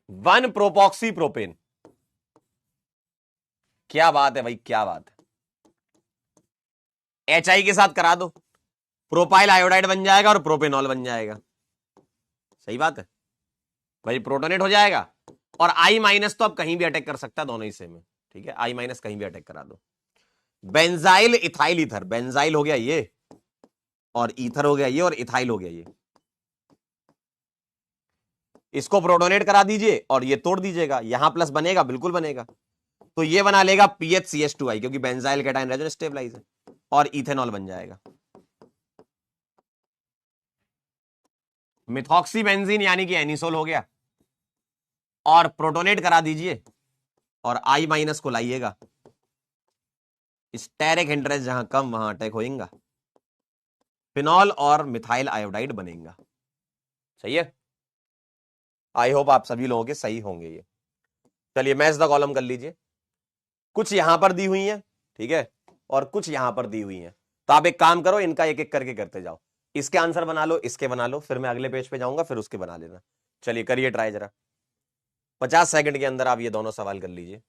1 प्रोपॉक्सी प्रोपेन, क्या बात है भाई, क्या बात है। HI के साथ करा दो, प्रोपाइल आयोडाइड बन जाएगा और प्रोपेनॉल बन जाएगा। सही बात है भाई, प्रोटोनेट हो जाएगा। और I माइनस तो अब कहीं भी अटैक कर सकता है, दोनों ही सेम है। ठीक है, I माइनस कहीं भी अटैक करा दो। बेंजाइल इथाइल ईथर, बेंजाइल हो गया ये और ईथर हो गया ये और इथाइल हो गया ये। इसको प्रोटोनेट करा दीजिए और ये तोड़ दीजिएगा, यहां प्लस बनेगा, बिल्कुल बनेगा। तो ये बना लेगा PHCH2I क्योंकि बेंजाइल कैटायन रेजोनेंस स्टेबलाइज है और इथेनॉल बन जाएगा। मिथॉक्सी बेंजीन यानी कि एनिसोल हो गया और प्रोटोनेट करा दीजिए और I माइनस को लाइएगा। स्टेरिक इंटरेस्ट जहां कम वहां अटैक होएगा, फिनॉल और मिथाइल आयोडाइड बनेगा। सही है, आई होप आप सभी लोगों के सही होंगे ये। चलिए मैच द कॉलम कर लीजिए। कुछ यहां पर दी हुई है, ठीक है, और कुछ यहां पर दी हुई है। तो आप एक काम करो, इनका एक एक करके करते जाओ। इसके आंसर बना लो, इसके बना लो, फिर मैं अगले पेज पे जाऊंगा, फिर उसके बना लेना। चलिए करिए ट्राई जरा, 50 सेकंड के अंदर आप ये दोनों सवाल कर लीजिए।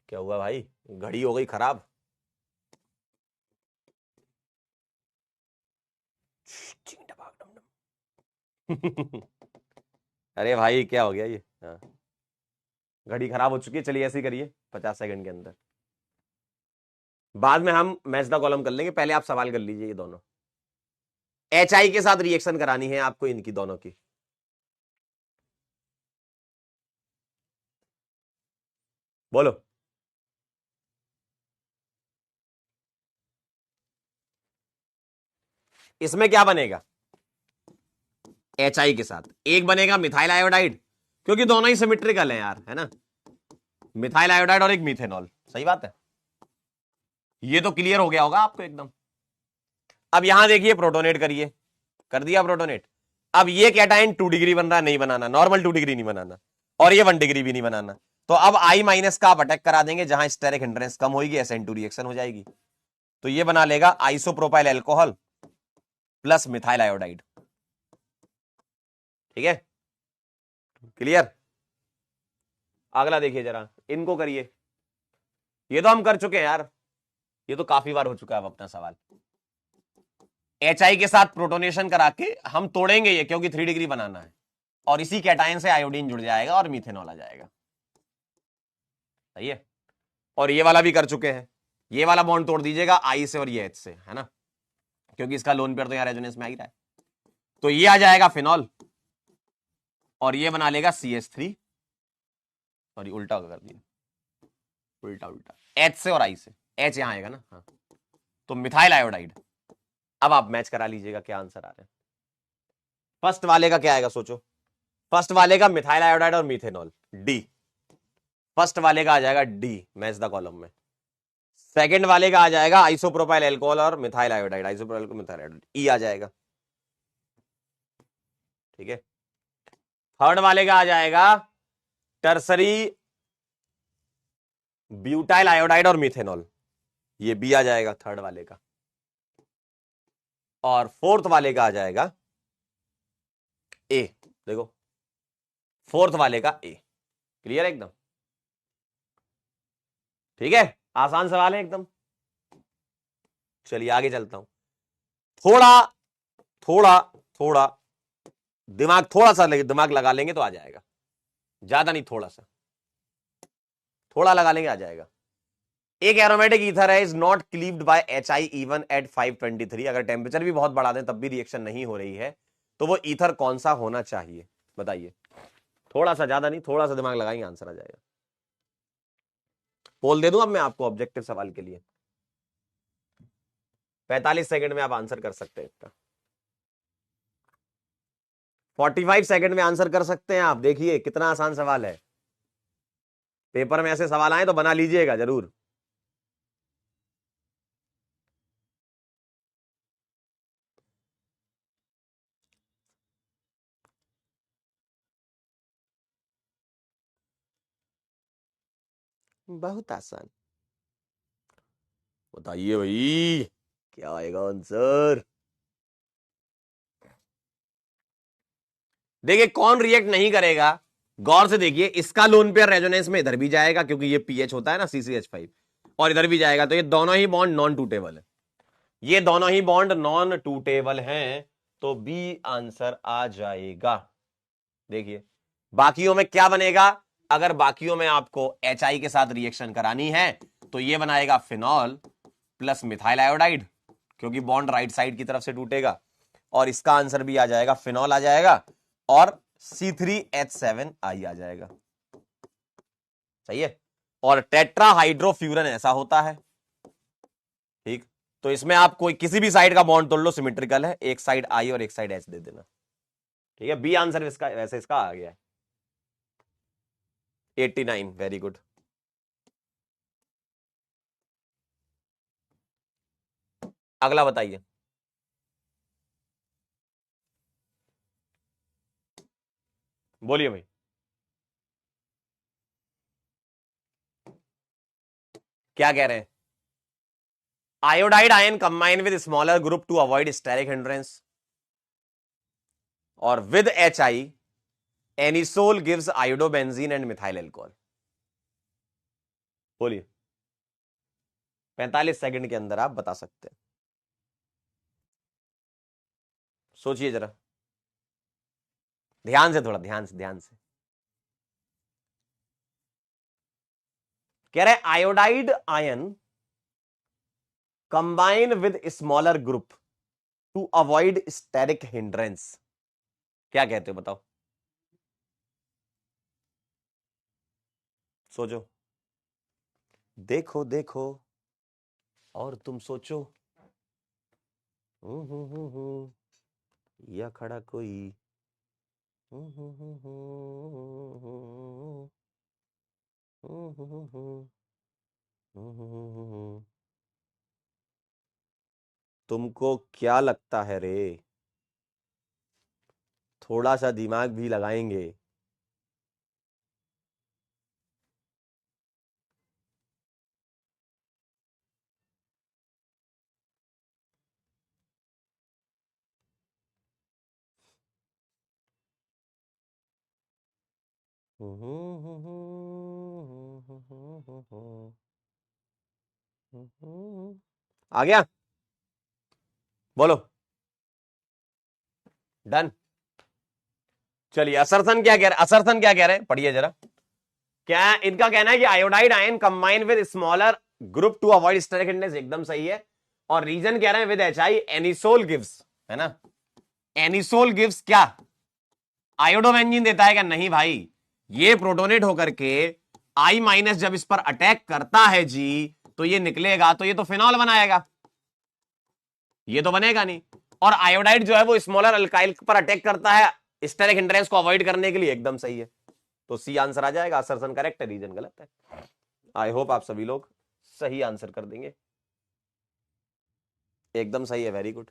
क्या हुआ भाई, घड़ी हो गई खराब? अरे भाई क्या हो गया ये? हाँ, घड़ी खराब हो चुकी है। चलिए ऐसे ही करिए 50 सेकंड के अंदर, बाद में हम मैच द कॉलम कर लेंगे। पहले आप सवाल कर लीजिए ये दोनों। HI के साथ रिएक्शन करानी है आपको इनकी दोनों की। बोलो। इसमें क्या बनेगा? HI के साथ एक बनेगा मिथाइल आयोडाइड, क्योंकि दोनों ही सिमेट्रिकल हैं यार, है ना, मिथाइल आयोडाइड और एक मीथेनॉल। सही बात है, ये तो क्लियर हो गया होगा आपको एकदम। अब यहां देखिए, प्रोटोनेट करिए, कर दिया प्रोटोनेट। अब ये कैटाइन 2 डिग्री बन रहा है, नहीं बनाना, नॉर्मल 2 डिग्री नहीं बनाना, और ये 1 डिग्री भी नहीं बनाना। तो अब I माइनस का आप अटैक करा देंगे, जहां स्टेरिक हिंड्रेंस कम होगी, SN2 रिएक्शन हो जाएगी। तो ये बना लेगा isopropyl alcohol plus methyl iodide. ठीक है, क्लियर। अगला देखिए जरा, इनको करिए। ये तो हम कर चुके हैं यार, ये तो काफी बार हो चुका है अब अपना सवाल। HI के साथ प्रोटोनेशन करा के हम तोड़ेंगे ये, क्योंकि 3 डिग्री बनाना है, और इसी कैटाइन से आयोडीन जुड़ जाएगा और मीथेनॉल आ जाएगा। सही है, और ये वाला भी कर चुके हैं। ये वाला बॉन्ड तोड़ दीजिएगा I से और ये H से, है ना, क्योंकि इसका लोन पेयर तो यहां रेजोनेंस में आ ही रहा है। तो ये आ जाएगा फिनॉल और ये बना लेगा CH3, सॉरी उल्टा कर दिया, उल्टा उल्टा, H से और I से, H यहां आएगा ना, हाँ, तो मिथाइल आयोडाइड। अब आप मैच करा लीजिएगा क्या आंसर आ रहा है। फर्स्ट वाले का क्या आएगा सोचो, फर्स्ट वाले का मिथाइल आयोडाइड और मीथेनॉल, D। फर्स्ट वाले का आ जाएगा D मैच द कॉलम में। सेकंड वाले का आ जाएगा आइसोप्रोपाइल एल्कोहल और methyl iodide, isopropyl methyl iodide, E आ जाएगा। ठीक है, थर्ड वाले का आ जाएगा टर्सरी ब्यूटाइल आयोडाइड और मिथेनॉल, ये B आ जाएगा थर्ड वाले का। और फोर्थ वाले का आ जाएगा A, देखो फोर्थ वाले का A। क्लियर एकदम, ठीक है, आसान सवाल है एकदम। चलिए आगे चलता हूं। थोड़ा थोड़ा थोड़ा दिमाग, थोड़ा सा दिमाग लगा लेंगे तो आ जाएगा, ज्यादा नहीं, थोड़ा सा, थोड़ा लगा लेंगे आ जाएगा। एक एरोमेटिक ईथर है, is not cleaved by HI even at 523। अगर टेम्परेचर भी बहुत बढ़ा दें तब भी रिएक्शन नहीं हो रही है, तो वो ईथर कौन सा होना चाहिए बताइए। थोड़ा सा, ज्यादा नहीं, थोड़ा सा दिमाग लगाएंगे आंसर आ जाएगा। पोल दे दूं अब मैं आपको ऑब्जेक्टिव सवाल के लिए, 45 सेकंड में आप आंसर कर सकते हैं इसका। 45 सेकंड में आंसर कर सकते हैं आप, देखिए कितना आसान सवाल है। पेपर में ऐसे सवाल आए तो बना लीजिएगा जरूर। बहुत आसान। बताइए भाई क्या आएगा आंसर। देखिए कौन रिएक्ट नहीं करेगा, गौर से देखिए, इसका लोन पेयर रेजोनेंस में इधर भी जाएगा क्योंकि ये पीएच होता है ना CCH5, और इधर भी जाएगा, तो ये दोनों ही बॉन्ड नॉन टूटेबल है, ये दोनों ही बॉन्ड नॉन टूटेबल हैं, तो बी आंसर आ जाएगा। देखिए बाकियों में क्या बनेगा, अगर बाकियों में आपको HI के साथ रिएक्शन करानी है तो ये बनाएगा फिनॉल प्लस मिथाइल आयोडाइड, क्योंकि बॉन्ड राइट साइड की तरफ से टूटेगा, और इसका आंसर भी आ जाएगा, फिनॉल आ जाएगा और C3H7I आ जाएगा। सही है। और टेट्राहाइड्रोफ्यूरन ऐसा होता है, ठीक, तो इसमें आप कोई किसी भी साइड का बॉन्ड तोड़ लो, सिमेट्रिकल है, एक साइड I और एक साइड H दे देना, ठीक है। बी आंसर इसका वैसे इसका आ गया है 89। Very good. अगला बताइए। बोलिए भाई। क्या कह रहे हैं? Iodide ion combine with smaller group to avoid steric hindrance, और with HI anisole gives iodobenzene and methyl alcohol. बोलिए 45 सेकंड के अंदर आप बता सकते हैं, सोचिए जरा ध्यान से, थोड़ा ध्यान से, ध्यान से। कह रहे iodide ion combine with smaller group to avoid steric hindrance, क्या कहते हो बताओ, सोचो, देखो देखो और तुम सोचो। या खड़ा कोई। तुमको क्या लगता है रे, थोड़ा सा दिमाग भी लगाएंगे। आ गया, बोलो। डन। चलिए असरसन क्या कह रहे, असरसन क्या कह रहे हैं, पढ़िए जरा। क्या इनका कहना है कि iodide ion combine with smaller group to avoid steric hindrance, एकदम सही है। और रीजन कह रहे हैं विद HI एनिसोल गिव्स, है ना, एनिसोल गिव्स क्या आयोडोबेंजीन देता है क्या, नहीं भाई, ये प्रोटोनेट होकर के I- जब इस पर अटैक करता है जी, तो ये निकलेगा, तो ये तो फिनॉल बनाएगा, ये तो बनेगा नहीं। और आयोडाइड जो है वो स्मॉलर अल्काइल पर अटैक करता है स्टेरिक हिंड्रेंस को अवॉइड करने के लिए, एकदम सही है, तो सी आंसर आ जाएगा। असर्शन करेक्ट है, रीजन गलत है। आई होप आप सभी लोग सही आंसर कर देंगे, एकदम सही है, वेरी गुड।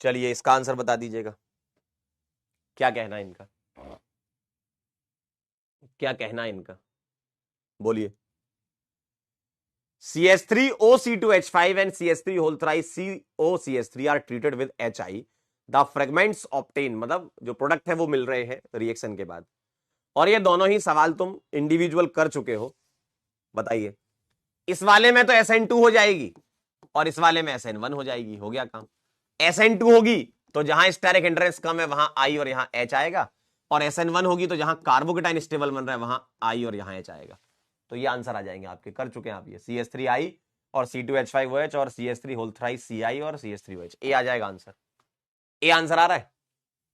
चलिए इसका आंसर बता दीजिएगा, क्या कहना है इनका, क्या कहना है इनका, बोलिए। CH3OC2H5 and CH3 whole thrice COCH3 are treated with HI. The fragments obtained, मतलब जो प्रोडक्ट है वो मिल रहे हैं रिएक्शन के बाद, और ये दोनों ही सवाल तुम इंडिविजुअल कर चुके हो, बताइए। इस वाले में तो SN2 हो जाएगी और इस वाले में SN1 हो जाएगी, हो गया काम। SN2 होगी तो जहां स्टेरिक हिंड्रेंस कम है वहां I और यहां H आएगा, और SN1 होगी तो जहां कार्बोकेटाइन स्टेबल बन रहा है वहां I और यहां H आएगा, तो ये आंसर आ जाएंगे आपके, कर चुके हैं आप ये। CH3I और C2H5OH और CH3 होल थ्राइस CI और CH3OH, ए आ जाएगा आंसर, ए आंसर आ रहा है,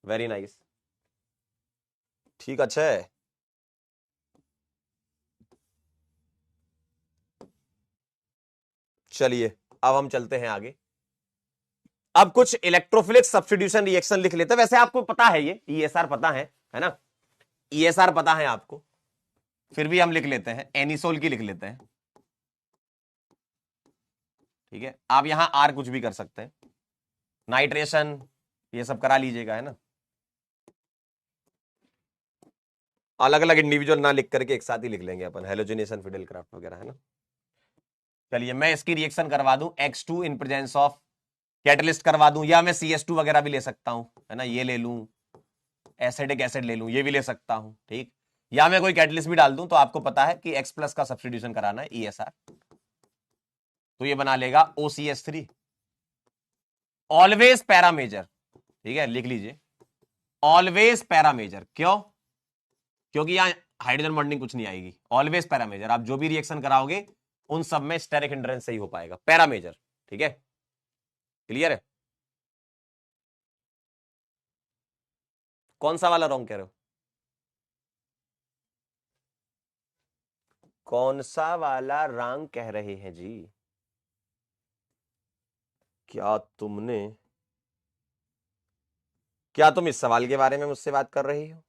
वेरी नाइस, ठीक, अच्छा है। चलिए अब हम चलते हैं आगे, अब कुछ इलेक्ट्रोफिलिक सब्स्टिट्यूशन रिएक्शन लिख लेते हैं। वैसे आपको पता है ये ESR पता है ना, ESR पता है आपको, फिर भी हम लिख लेते हैं, एनिसोल की लिख लेते हैं, ठीक है। आप यहां आर कुछ भी कर सकते हैं, नाइट्रेशन ये सब करा लीजिएगा, है ना। अलग अलग इंडिविजुअल ना लिख करके एक साथ ही लिख लेंगे अपन, हेलोजिनेशन, फिडेलक्राफ्ट वगैरह, है ना। चलिए मैं इसकी रिएक्शन करवा दूं X2 in presence of catalyst करवा दूं, या मैं CS2 वगैरह भी ले सकता हूं, है ना, ये ले लूं, एसिडिक एसिड ले लूं, ये भी ले सकता हूं, ठीक। या मैं कोई कैटलिस्ट भी डाल दूं, तो आपको पता है कि X प्लस का सब्स्टिट्यूशन कराना है, ESR, तो ये बना लेगा OCS3, ऑलवेज पैरामेजर, ठीक है, लिख लीजिए, ऑलवेज पैरामेजर। क्यों? क्योंकि यहां हाइड्रोजन बॉन्डिंग कुछ नहीं आएगी, ऑलवेज पैरामेजर, आप जो भी रिएक्शन कराओगे उन सब में स्टेरिक हिंड्रेंस से ही हो पाएगा, पैरामेजर, ठीक है, क्लियर है। कौन सा वाला रॉन्ग कह रहे हो? कौन सा वाला रॉन्ग कह रहे हैं जी? क्या तुमने, क्या तुम इस सवाल के बारे में मुझसे बात कर रही हो?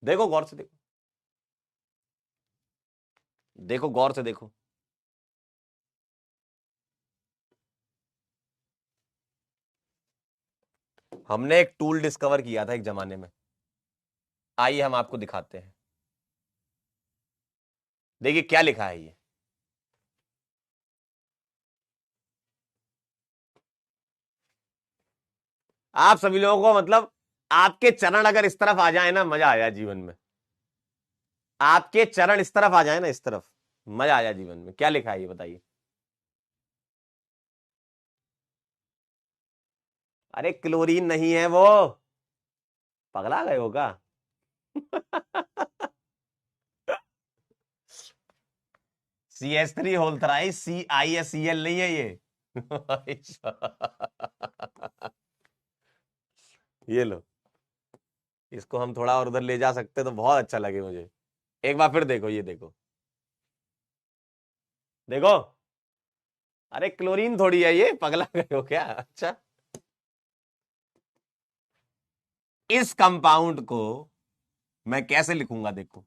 देखो गौर से देखो, देखो गौर से देखो, हमने एक टूल डिस्कवर किया था एक जमाने में, आइए हम आपको दिखाते हैं। देखिए क्या लिखा है ये, आप सभी लोगों को मतलब आपके चरण अगर इस तरफ आ जाए ना, मजा आ जाए जीवन में, आपके चरण इस तरफ आ जाए ना, इस तरफ, मजा आ जाए जीवन में। क्या लिखा है ये बताइए? अरे क्लोरीन नहीं है वो, पगला गए होगा। CH3 होल्थराइज, CISCL नहीं है ये। ये लो, इसको हम थोड़ा और उधर ले जा सकते तो बहुत अच्छा लगे मुझे। एक बार फिर देखो, ये देखो, देखो, अरे क्लोरीन थोड़ी है ये, पगला गए हो क्या? अच्छा, इस कंपाउंड को मैं कैसे लिखूंगा, देखो,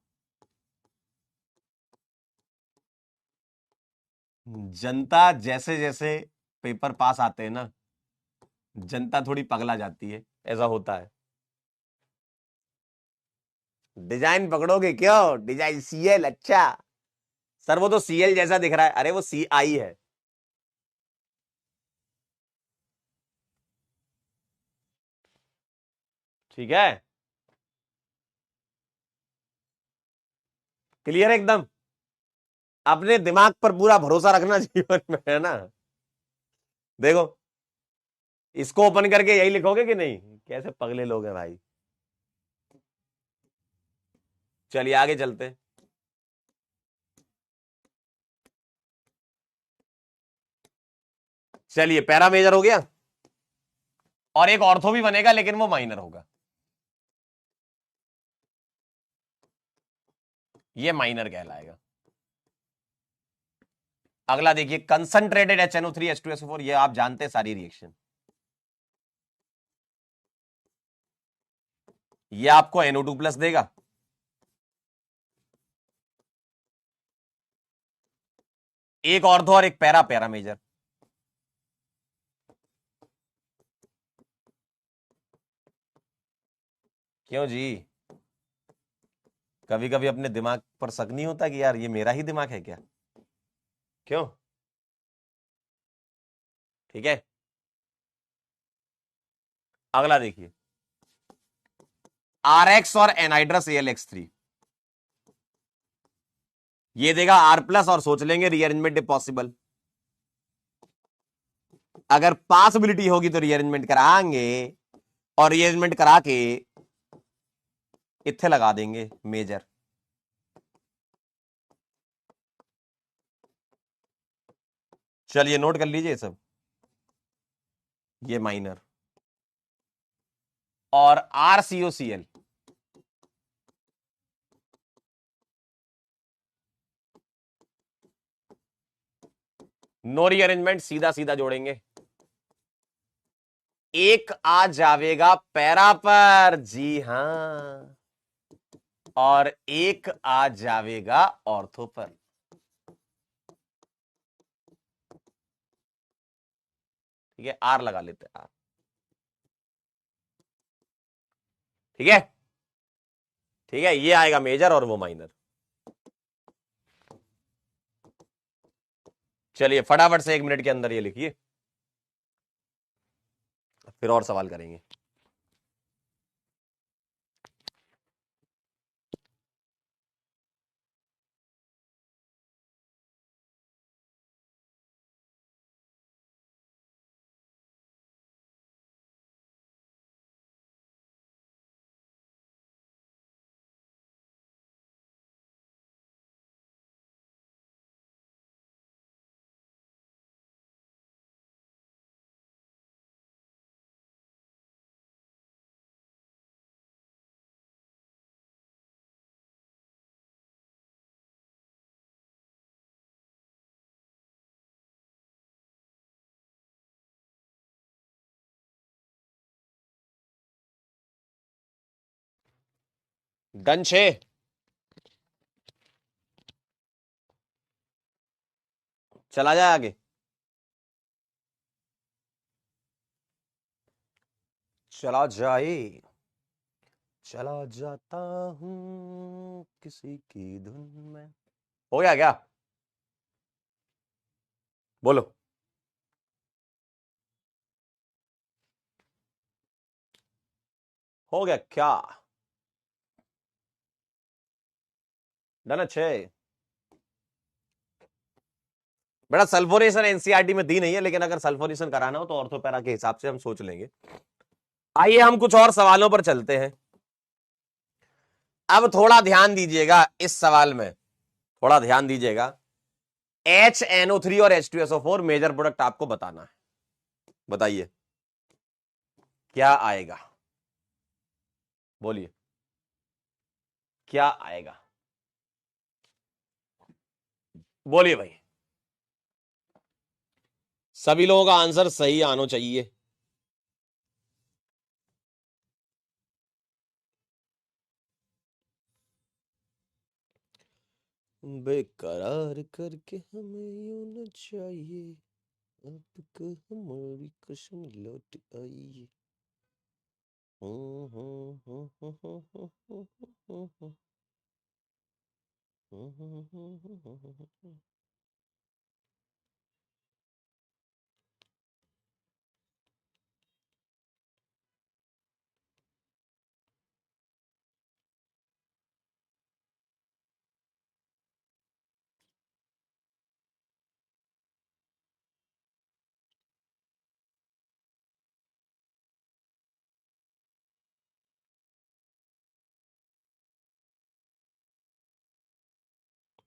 जनता जैसे जैसे पेपर पास आते हैं ना, जनता थोड़ी पगला जाती है, ऐसा होता है। डिजाइन पकड़ोगे क्यों? डिजाइन CL, अच्छा सर वो तो CL जैसा दिख रहा है, अरे वो CI है। ठीक है, क्लियर एकदम। अपने दिमाग पर पूरा भरोसा रखना जीवन में, है ना। देखो, इसको ओपन करके यही लिखोगे कि नहीं? कैसे पगले लोग हैं भाई। चलिए आगे चलते हैं। चलिए पैरा मेजर हो गया, और एक ऑर्थो भी बनेगा लेकिन वो माइनर होगा, ये माइनर कहलाएगा। अगला देखिए, कंसंट्रेटेड HNO3 H2SO4, ये आप जानते हैं सारी रिएक्शन, ये आपको NO2 प्लस देगा, एक ऑर्थो और एक पैरा, पैरा मेजर। क्यों जी? कभी कभी अपने दिमाग पर शक नहीं होता कि यार ये मेरा ही दिमाग है क्या? क्यों? ठीक है, अगला देखिए, RX और एनहाइड्रस AlX3, ये देगा R प्लस, और सोच लेंगे रीअरेंजमेंट इज पॉसिबल, अगर पॉसिबिलिटी होगी तो रीअरेंजमेंट कराएंगे, और रीअरेंजमेंट करा के इत्थे लगा देंगे मेजर। चलिए नोट कर लीजिए सब, ये माइनर, और RCOCl, नो रीअरेंजमेंट, सीधा सीधा जोड़ेंगे, एक आ जावेगा पैरा पर, जी हां, और एक आ जावेगा ऑर्थो पर। ठीक है, आर लगा लेते हैं, आर। ठीक है, ठीक है, ये आएगा मेजर और वो माइनर। चलिए फटाफट से 1 मिनट के अंदर ये लिखिए, फिर और सवाल करेंगे। डन 6, चला जाए आगे। चला जाए, चला जाता हूं किसी की धुन में। हो गया क्या? बोलो। हो गया क्या? डन 6। बेटा सल्फोनेशन एनसीईआरटी में दी नहीं है, लेकिन अगर सल्फोनेशन कराना हो तो ऑर्थोपैरा के हिसाब से हम सोच लेंगे। आइए हम कुछ और सवालों पर चलते हैं। अब थोड़ा ध्यान दीजिएगा इस सवाल में, थोड़ा ध्यान दीजिएगा। HNO3 और H2SO4 मेजर प्रोडक्ट आपको बताना है। बताइए क्या आएगा, बोलिए क्या आएगा, बोलिए भाई। सभी लोगों का आंसर सही आना चाहिए। बेकरार करके हमें यूं न चाहिए, अब को हमारी कसम लौट आई।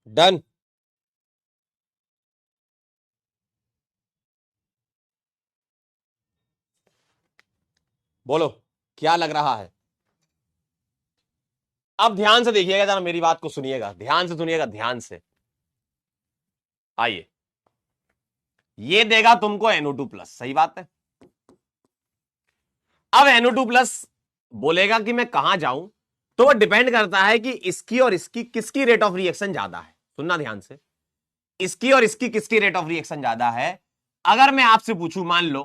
डन, बोलो क्या लग रहा है। अब ध्यान से देखिएगा जरा, मेरी बात को सुनिएगा, ध्यान से सुनिएगा, ध्यान से। आइए, ये देगा तुमको NO2+, सही बात है। अब NO2+ बोलेगा कि मैं कहां जाऊं, तो वो डिपेंड करता है कि इसकी और इसकी किसकी रेट ऑफ रिएक्शन ज्यादा है। सुनना ध्यान से, इसकी और इसकी किसकी रेट ऑफ रिएक्शन ज्यादा है। अगर मैं आपसे पूछूं, मान लो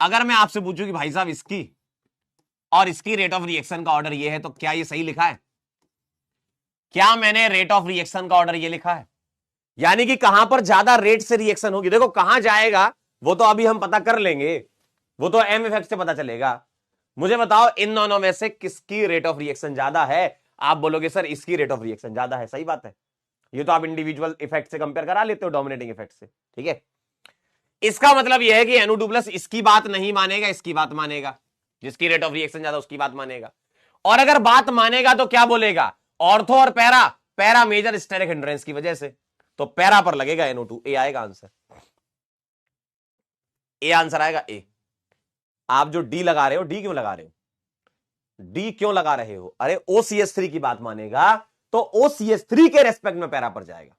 अगर मैं आपसे पूछूं कि भाई साहब इसकी और इसकी रेट ऑफ रिएक्शन का ऑर्डर ये है, तो क्या ये सही लिखा है? क्या मैंने रेट ऑफ रिएक्शन का ऑर्डर ये लिखा है? यानी कि कहां पर ज्यादा रेट से रिएक्शन होगी। देखो कहां जाएगा वो तो अभी हम पता कर लेंगे, वो तो एम इफेक्ट से पता चलेगा। मुझे बताओ इन दोनों में से किसकी रेट ऑफ रिएक्शन ज्यादा है। आप बोलोगे सर इसकी रेट ऑफ रिएक्शन ज्यादा है, सही बात है। ये तो आप इंडिविजुअल इफेक्ट से कंपेयर करा लेते हो डोमिनेटिंग इफेक्ट से, ठीक है। इसका मतलब यह है कि NO2+ इसकी बात नहीं मानेगा, इसकी बात मानेगा। जिसकी रेट ऑफ रिएक्शन ज्यादा उसकी बात मानेगा। और अगर बात मानेगा तो क्या बोलेगा, ऑर्थो और para, para major steric hindrance की वजह से, तो पैरा पर लगेगा NO2। ए आएगा आंसर, ए आंसर आएगा ए। आप जो डी लगा रहे हो, डी क्यों लगा रहे हो, डी क्यों लगा रहे हो? अरे OCH3 की बात मानेगा तो OCH3 के रेस्पेक्ट में पैरा पर जाएगा,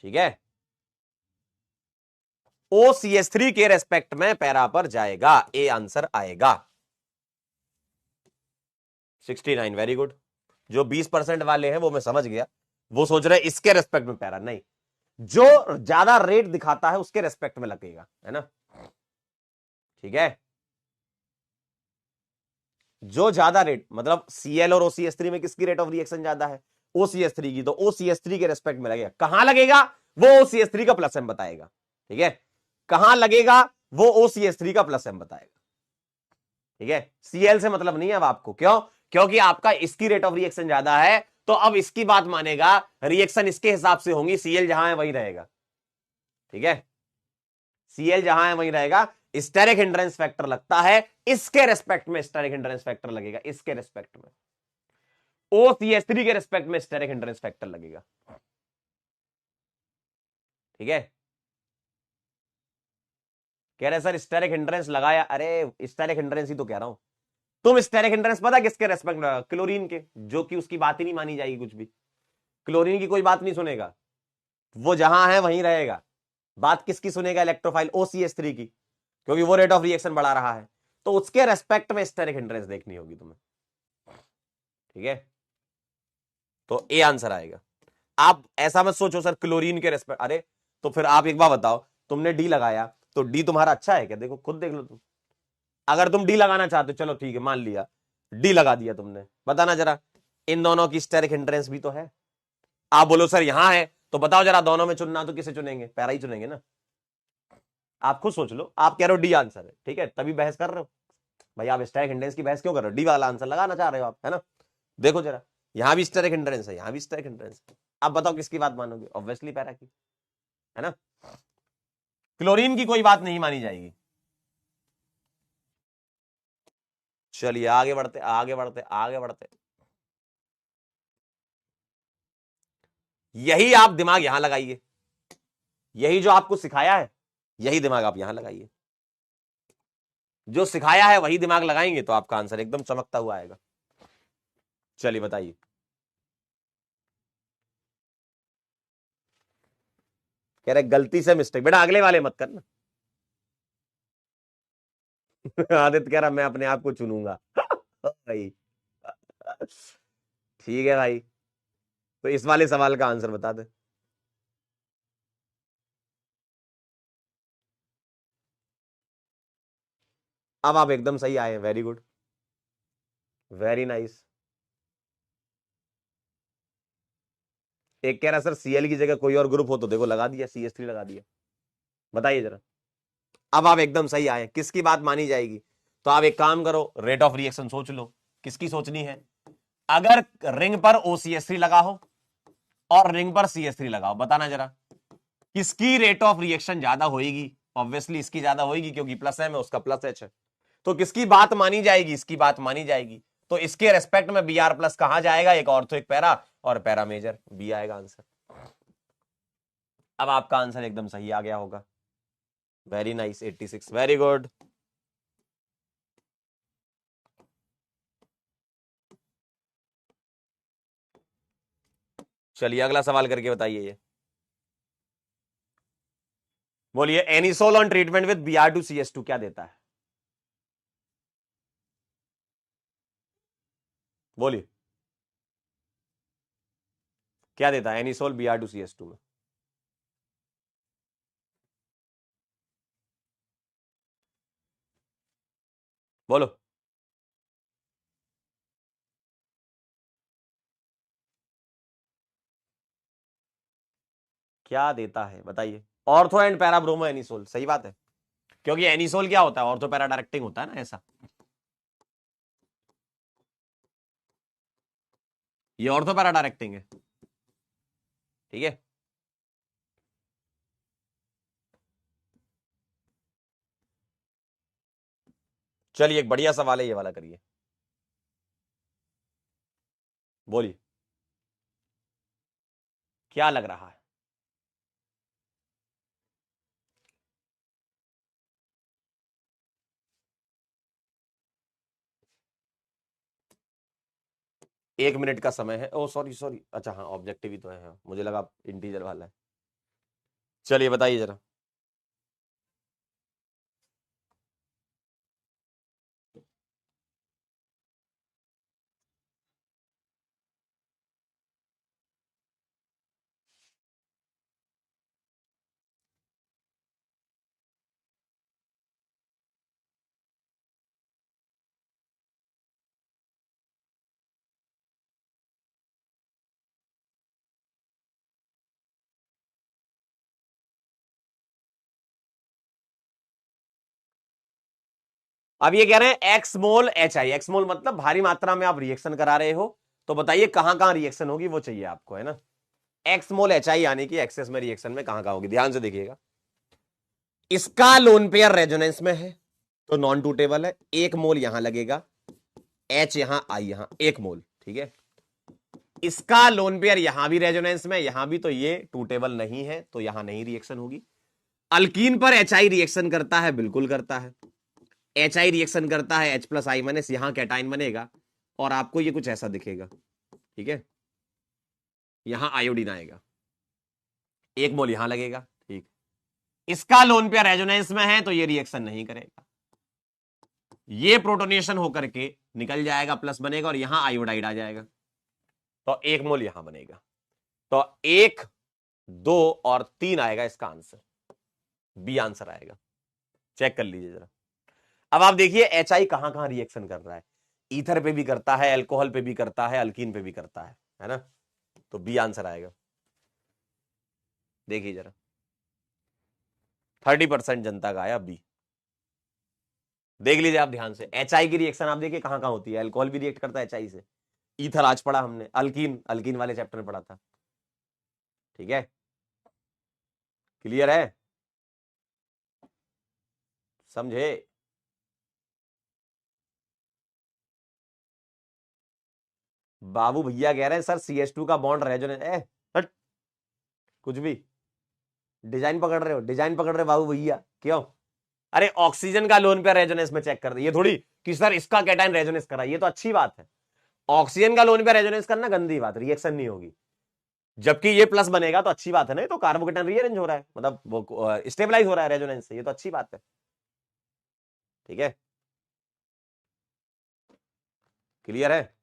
ठीक है। OCH3 के रेस्पेक्ट में पैरा पर जाएगा, ए आंसर आएगा। 69, वेरी गुड। जो 20% वाले हैं वो मैं समझ गया, वो सोच रहे इसके रेस्पेक्ट में पैरा, नहीं, जो ज्यादा रेट दिखाता है उसके रेस्पेक्ट में लगेगा, है ना, ठीक है। जो ज्यादा रेट, मतलब Cl और OCH3 में किसकी रेट ऑफ रिएक्शन ज्यादा है? OCH3 की। तो OCH3 के रेस्पेक्ट में लगेगा। कहां लगेगा वो OCH3 का प्लस एम बताएगा। ठीक है, कहां लगेगा वो OCH3 का प्लस एम बताएगा। ठीक है, Cl से मतलब नहीं है अब आपको। क्यों? क्योंकि आपका इसकी रेट ऑफ रिएक्शन ज्यादा है, तो अब इसकी बात मानेगा, रिएक्शन इसके हिसाब से होंगी, Cl जहां है वही रहेगा। ठीक है, Cl जहां है वही रहेगा। स्टेरिक हिंड्रेंस फैक्टर लगता है इसके रेस्पेक्ट में, स्टेरिक हिंड्रेंस फैक्टर लगेगा इसके रेस्पेक्ट में। OCH3 के रेस्पेक्ट में स्टेरिक हिंड्रेंस फैक्टर लगेगा। ठीक है, कह रहे सर स्टेरिक हिंड्रेंस लगाया। अरे स्टेरिक हिंड्रेंस ही तो कह रहा हूं। तुम स्टेरिक हिंड्रेंस पता किसके रेस्पेक्ट में? क्लोरीन के, जो कि उसकी बात ही नहीं मानी जाएगी कुछ भी। क्लोरीन की कोई बात नहीं सुनेगा, वो जहां है वहीं रहेगा। बात किसकी सुनेगा? इलेक्ट्रोफाइल OCH3 की, क्योंकि वो रेट ऑफ रिएक्शन बढ़ा रहा है। तो उसके रेस्पेक्ट में स्टेरिक हिंड्रेंस देखनी होगी तुम्हें। ठीक है, तो ए आंसर आएगा। आप ऐसा मत सोचो सर क्लोरीन के रेस्पेक्ट। अरे तो फिर आप एक बार बताओ, तुमने डी लगाया तो डी तुम्हारा अच्छा है क्या? देखो खुद देख लो तुम। अगर तुम डी लगाना चाहते हो, चलो ठीक है मान लिया, डी लगा दिया तुमने, बताना जरा इन दोनों की स्टेरिक हिंड्रेंस भी तो है। आप बोलो सर यहां है, तो बताओ जरा दोनों में चुनना तो किसे चुनेंगे? पैरा ही चुनेंगे ना। आप खुद सोच लो, आप कह रहे हो डी आंसर है, ठीक है, तभी बहस कर रहे हो। भाई आप स्टेरिक हिंड्रेंस की बहस क्यों कर रहे हो? डी वाला आंसर लगाना चाह रहे हो आप, है ना। देखो जरा, यहां भी स्टेरिक हिंड्रेंस है, यहां भी स्टेरिक हिंड्रेंस है। आप बताओ किसकी बात मानोगे? ऑब्वियसली पैरा की, है ना। क्लोरीन की कोई बात नहीं मानी जाएगी। चलिए आगे बढ़ते आगे बढ़ते आगे बढ़ते। यही आप दिमाग यहां लगाइए, यही जो आपको सिखाया है, यही दिमाग आप यहां लगाइए। जो सिखाया है वही दिमाग लगाएंगे तो आपका आंसर एकदम चमकता हुआ आएगा। चलिए बताइए। कह रहे गलती से मिस्टेक, बेटा अगले वाले मत करना। आदित्य कह रहा मैं अपने आप को चुनूंगा। भाई ठीक है भाई, तो इस वाले सवाल का आंसर बता दे। अब आप एकदम सही आए हैं, वेरी गुड, वेरी नाइस। एक कह रहा सर Cl की जगह कोई और ग्रुप हो तो देखो लगा दिया, CH3 लगा दिया। बताइए जरा। अब आप एकदम सही आए, किसकी बात मानी जाएगी? तो आप एक काम करो, रेट ऑफ रिएक्शन सोच लो, किसकी सोचनी है। अगर रिंग पर OCH3 लगा हो और रिंग पर CH3 लगाओ, बताना जरा किसकी रेट ऑफ रिएक्शन ज्यादा होगी? ऑब्वियसली इसकी ज्यादा होगी, क्योंकि प्लस एम है उसका प्लस एच है। तो किसकी बात मानी जाएगी? इसकी बात मानी जाएगी। तो इसके रेस्पेक्ट में Br प्लस कहां जाएगा? एक ऑर्थो एक पैरा, और पैरा मेजर, बी आएगा आंसर। अब आपका आंसर एकदम सही आ गया होगा। Very nice, 86, very good. चलिए अगला सवाल करके बताइए ये। बोलिए anisole on treatment with Br2CH2 क्या देता है? बोलिए क्या देता है एनिसोल Br2CH2 में? बोलो। क्या देता है बताइए? Ortho and para bromo anisole, सही बात है। क्योंकि एनिसोल क्या होता है? ऑर्थो पैरा डायरेक्टिंग होता है ना, ऐसा। ये ऑर्थो पैरा डायरेक्टिंग है। ठीक है, चलिए एक बढ़िया सवाल है ये वाला, करिए। बोलिए क्या लग रहा है? 1 मिनट का समय है। ओ सॉरी सॉरी, अच्छा हाँ ऑब्जेक्टिव ही तो है, हाँ मुझे लगा इंटीजर वाला है। चलिए बताइए जरा। अब ये कह रहे हैं X mole H I, X mole मतलब भारी मात्रा में आप रिएक्शन करा रहे हो, तो बताइए कहां कहां रिएक्शन होगी वो चाहिए आपको, है ना। एक्स मोल एच आई यानी कि एक्सेस में रिएक्शन में कहां कहां होगी, ध्यान से देखिएगा। इसका लोन पेयर रेजोनेंस में है तो नॉन टूटेबल है, 1 मोल यहां लगेगा, एच यहां आई यहां, 1 मोल, ठीक है। इसका लोन पेयर यहां भी रेजोनेंस में, यहां भी, तो ये टूटेबल नहीं है तो यहां नहीं रिएक्शन होगी। अल्कीन पर एच आई रिएक्शन करता है, बिल्कुल करता है। एच आई रिएक्शन करता है H प्लस आई माइनस, यहां कैटाइन बनेगा और आपको ये कुछ ऐसा दिखेगा, ठीक है। यहां आयोडीन आएगा, 1 मोल यहां लगेगा, ठीक। इसका लोन पेयर रेजोनेंस में है तो ये रिएक्शन नहीं करेगा, ये प्रोटोनेशन होकर के निकल जाएगा, प्लस बनेगा और यहां आयोडाइड आ जाएगा, तो 1 मोल यहां बनेगा। तो 1, 2 और 3 आएगा इसका आंसर, बी आंसर आएगा। चेक कर लीजिए जरा। अब आप देखिए एच आई कहां कहां रिएक्शन कर रहा है, ईथर पे भी करता है, अल्कोहल पे भी करता है, अल्कीन पे भी करता है ना, तो बी आंसर आएगा। देखिए जरा, 30% जनता का आया बी। देख लीजिए आप ध्यान से, एच आई की रिएक्शन आप देखिए कहां कहां होती है, अल्कोहल भी रिएक्ट करता है एच आई से, ईथर आज पढ़ा हमने, अल्कीन अल्कीन वाले चैप्टर में पढ़ा था, ठीक है। क्लियर है, समझे। बाबू भैया कह रहे हैं सर CH2 का बॉन्ड रेजोनेंस, कुछ भी डिजाइन पकड़ रहे हो, डिजाइन पकड़ रहे हो बाबू भैया, क्यों। अरे ऑक्सीजन का लोन पे रेजोनेंस में चेक कर दे, ये थोड़ी कि सर इसका कैटाइन रेजोनेंस करा, ये तो अच्छी बात है। ऑक्सीजन का लोन पे रेजोनेंस करना गंदी बात, रिएक्शन नहीं होगी, जबकि ये प्लस बनेगा तो अच्छी बात है ना, तो कार्बोकेटाइन रीअरेंज हो रहा है, मतलब वो स्टेबलाइज हो रहा है रेजोनेंस से, ये तो अच्छी बात है, ठीक है। क्लियर है,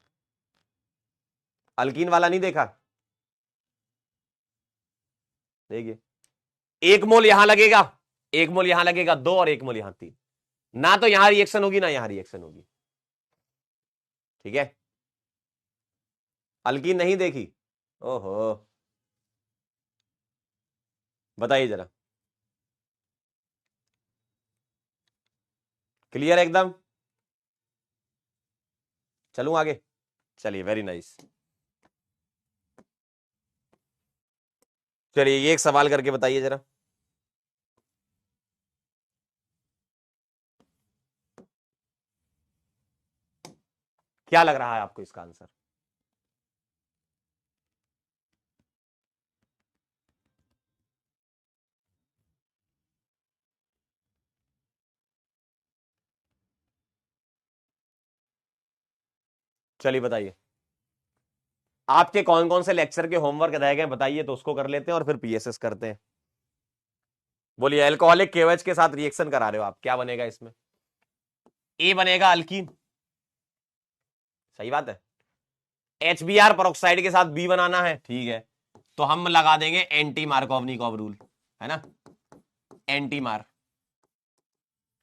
अल्कीन वाला नहीं देखा, देखिए 1 मोल यहां लगेगा, 1 मोल यहां लगेगा, 2 और 1 मोल यहां 3, ना तो यहां रिएक्शन होगी ना यहां रिएक्शन होगी, ठीक है। अल्कीन नहीं देखी, ओहो, बताइए जरा। क्लियर एकदम, चलूं आगे, चलिए वेरी नाइस। चलिए ये एक सवाल करके बताइए जरा। क्या लग रहा है आपको इसका आंसर। चलिए बताइए, आपके कौन कौन से लेक्चर के होमवर्क रह गए बताइए, तो उसको कर लेते हैं और फिर पीएसएस करते हैं। बोलिए, अल्कोहलिक केवच के साथ रिएक्शन करा रहे हो आप, क्या बनेगा इसमें। ए बनेगा अल्कीन, सही बात है। HBr परऑक्साइड के साथ बी बनाना है, ठीक है, तो हम लगा देंगे एंटी मार्कोवनिकॉव रूल, है ना, एंटी मार,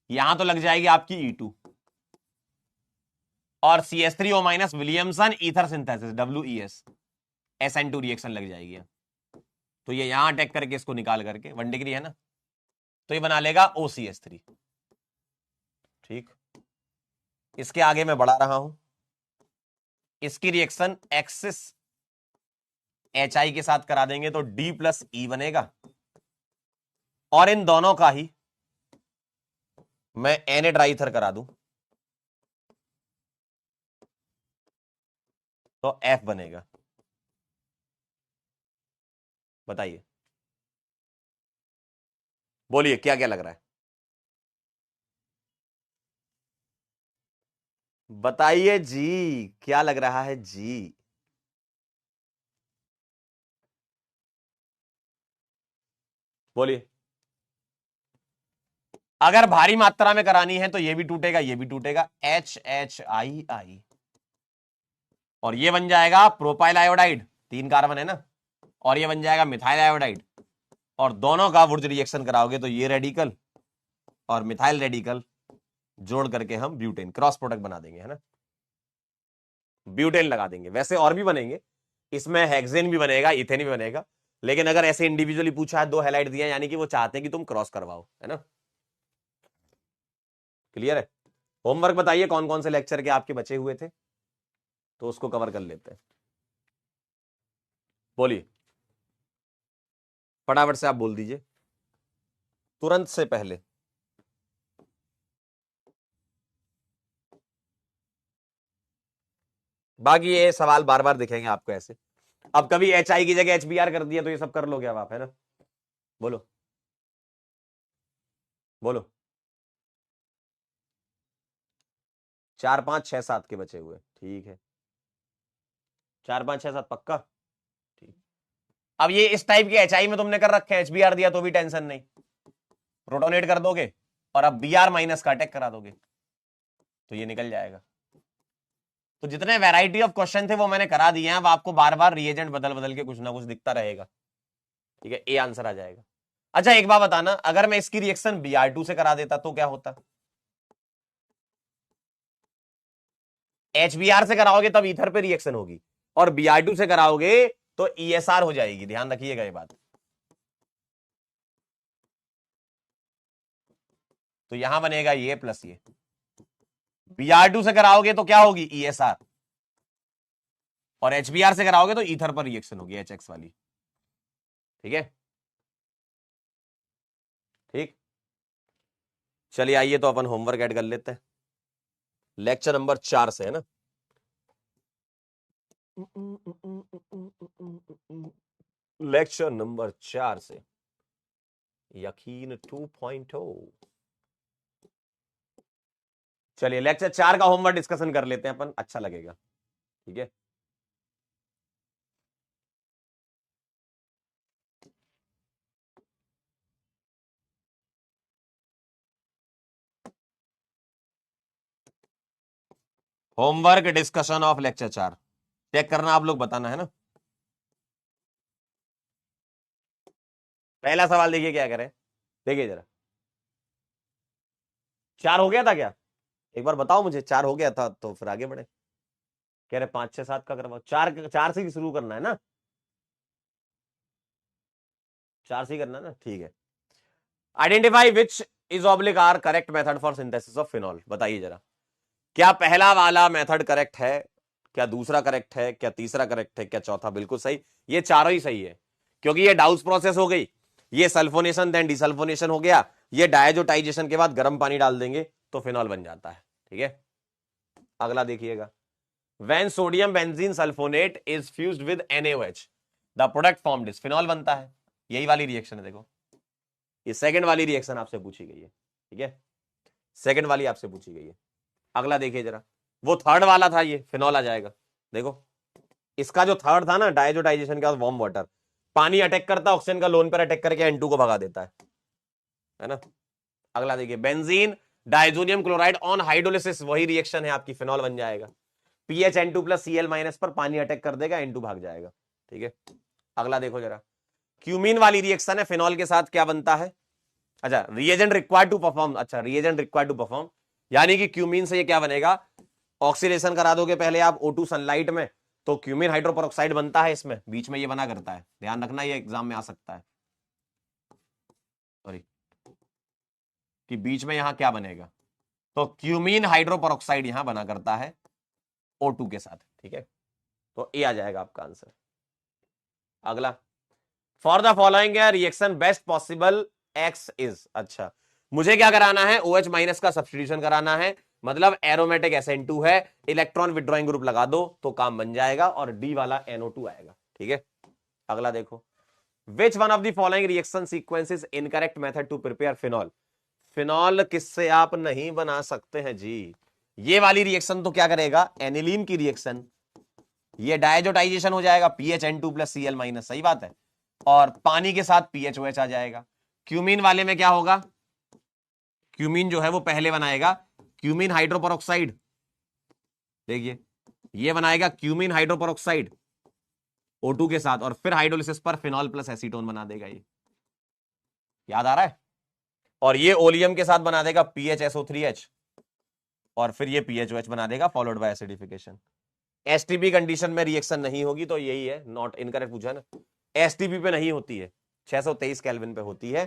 यहां तो लग जाएगी आपकी E2 और CH3O minus Williamson ether synthesis WES, SN2 reaction लग जाएगी, तो ये यहां अटैक करके इसको निकाल करके 1 डिग्री है ना, तो ये बना लेगा OCH3, ठीक। इसके आगे मैं बढ़ा रहा हूं, इसकी रिएक्शन एक्सिस HI के साथ करा देंगे तो D प्लस E बनेगा, और इन दोनों का ही मैं Na ट्राइथर करा दूं तो F बनेगा। बताइए, बोलिए क्या क्या लग रहा है, बताइए जी, क्या लग रहा है जी। बोलिए, अगर भारी मात्रा में करानी है तो ये भी टूटेगा, ये भी टूटेगा, HHII, और ये बन जाएगा प्रोपाइल आयोडाइड, 3 कार्बन है ना, और ये बन जाएगा मिथाइल आयोडाइड, और दोनों का वुर्ज रिएक्शन कराओगे तो ये रेडिकल और मिथाइल रेडिकल जोड़ करके हम ब्यूटेन क्रॉस प्रोडक्ट बना देंगे, है ना, ब्यूटेन लगा देंगे। वैसे और भी बनेंगे, इसमें हेक्सेन भी बनेगा, इथेन भी बनेगा, लेकिन अगर ऐसे इंडिविजुअली पूछा है, 2 हैलाइड दिया, यानी कि वो चाहते हैं कि तुम क्रॉस करवाओ, है ना। क्लियर है, होमवर्क बताइए कौन कौन से लेक्चर के आपके बचे हुए थे, तो उसको कवर कर लेते हैं। बोलिए फटाफट से, आप बोल दीजिए तुरंत से पहले। बाकी ये सवाल बार बार दिखेंगे आपको ऐसे। अब कभी एच आई की जगह एच बी आर कर दिया तो ये सब कर लोगे अब आप, है ना? बोलो बोलो। 4 5 6 7 के बचे हुए, ठीक है। 4 5 6 7 पक्का, ठीक। अब ये इस टाइप के एच आई में तुमने कर रखे हैं, एच बी आर दिया तो भी टेंशन नहीं, प्रोटोनेट कर दोगे और अब बी आर माइनस का अटैक करा दोगे तो ये निकल जाएगा। तो जितने वैरायटी ऑफ क्वेश्चन थे वो मैंने करा दिए हैं, अब आपको बार बार रिएजेंट बदल बदल के कुछ ना कुछ दिखता रहेगा, ठीक है। ए आंसर आ जाएगा। अच्छा एक बात बताना, अगर मैं इसकी रिएक्शन Br2 से करा देता तो क्या होता? HBr से कराओगे तब ईथर पे रिएक्शन होगी, और Br2 से कराओगे तो ESR हो जाएगी, ध्यान रखिएगा ये बात। तो यहां बनेगा ये प्लस ये। Br2 से कराओगे तो क्या होगी? ESR। और HBr से कराओगे तो ईथर पर रिएक्शन होगी, HX वाली, ठीक है। ठीक, चलिए आइए तो अपन होमवर्क ऐड कर लेते हैं, लेक्चर नंबर 4 से, है ना। लेक्चर नंबर 4 से यकीन 2.0। चलिए लेक्चर 4 का होमवर्क डिस्कशन कर लेते हैं अपन, अच्छा लगेगा, ठीक है। Homework discussion of lecture 4 check करना आप लोग, बताना, है ना। पहला सवाल देखिए क्या करें, देखिए जरा। 4 हो गया था क्या? एक बार बताओ मुझे, 4 हो गया था तो फिर आगे बढ़े। कह रहे 5 6 7 का करवाओ, 4 4 से ही शुरू करना है ना, 4 से ही करना है ना, ठीक है। Identify which is oblique or correct method for synthesis of phenol, बताइए जरा। क्या पहला वाला मेथड करेक्ट है, क्या दूसरा करेक्ट है, क्या तीसरा करेक्ट है, क्या चौथा? बिल्कुल सही, ये चारों ही सही है, क्योंकि ये डाउस प्रोसेस हो गई, ये सल्फोनेशन देन डिसल्फोनेशन हो गया, ये डायजोटाइजेशन के बाद गर्म पानी डाल देंगे तो फिनॉल बन जाता है, ठीक है। अगला देखिएगा, when sodium benzene sulphonate is fused with NaOH the product formed is, phenol बनता है। यही वाली रिएक्शन है, देखो ये सेकंड वाली रिएक्शन आपसे पूछी गई है, ठीक है, सेकंड वाली आपसे पूछी गई है। अगला देखिए जरा, वो थर्ड वाला था, ये फिनॉल आ जाएगा। देखो इसका जो थर्ड था ना, डायजोटाइजेशन का वार्म वाटर, पानी अटैक करता, ऑक्सीजन का लोन पर अटैक करके N2 को भगा देता है ना। अगला देखिए, benzene diazonium chloride on hydrolysis, वही रिएक्शन है आपकी, फिनॉल बन जाएगा। पीएच N2 प्लस Cl- पर पानी अटैक कर देगा, N2 भाग जाएगा, ठीक है। अगला देखो जरा, क्यूमीन वाली रिएक्शन है, फिनॉल के साथ क्या बनता है? अच्छा, रिएजेंट रिक्वायर्ड टू परफॉर्म, अच्छा रिएजेंट रिक्वायर्ड टू परफॉर्म, यानी कि क्यूमीन से ये क्या बनेगा? ऑक्सीडेशन करा दोगे पहले आप O2 सनलाइट में, तो क्यूमीन हाइड्रोपेरोक्साइड बनता है, इसमें बीच में ये बना करता है, ध्यान रखना ये एग्जाम में आ सकता है, सॉरी, कि बीच में यहां क्या बनेगा, तो क्यूमीन हाइड्रोपेरोक्साइड यहां बना करता है O2 के साथ, ठीक है। तो ए आ जाएगा आपका आंसर। अगला, for the following reaction best possible x is, अच्छा मुझे क्या कराना है? OH माइनस का सब्स्टिट्यूशन कराना है, मतलब एरोमेटिक SN2 है, इलेक्ट्रॉन विड्रॉइंग ग्रुप लगा दो तो काम बन जाएगा, और डी वाला NO2 आएगा, ठीक है। अगला देखो, which one of the following reaction sequence is incorrect method to prepare phenol, phenol किससे आप नहीं बना सकते हैं जी? ये वाली रिएक्शन तो क्या करेगा? एनिलीन की रिएक्शन, ये डायजोटाइजेशन हो जाएगा, PHN2 प्लस Cl-, सही बात है, और पानी के साथ PHOH आ जाएगा। क्यूमीन वाले में क्या होगा? क्यूमीन जो है वो पहले बनाएगा क्यूमीन हाइड्रोपेरोक्साइड, देखिए ये बनाएगा क्यूमीन हाइड्रोपेरोक्साइड O2 के साथ, और फिर हाइड्रोलिसिस पर फिनॉल प्लस एसीटोन बना देगा, ये याद आ रहा है। और ये ओलियम के साथ बना देगा PHSO3H, और फिर ये PHOH बना देगा followed by acidification. STP condition में रिएक्शन नहीं होगी, तो यही है, नॉट इनकरेक्ट पूछा ना। एसटीपी पे नहीं होती है, 623 केल्विन पे होती है,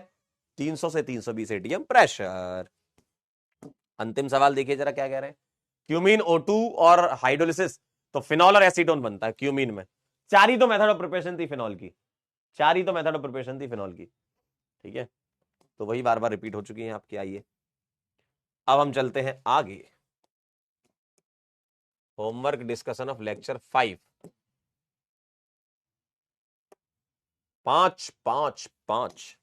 300 से 320 ATM प्रेशर। अंतिम सवाल देखिए जरा क्या कह रहे हैं। क्यूमीन O2 और हाइड्रोलिसिस, तो फिनॉल और एसीटोन बनता है क्यूमीन में। चार ही तो मेथड ऑफ प्रिपरेशन थी फिनॉल की, चार ही तो मेथड ऑफ प्रिपरेशन थी फिनॉल की, ठीक है। तो वही बार बार रिपीट हो चुकी है आपकी। आइए अब हम चलते हैं आगे। Homework discussion of lecture 5, 5 5 5।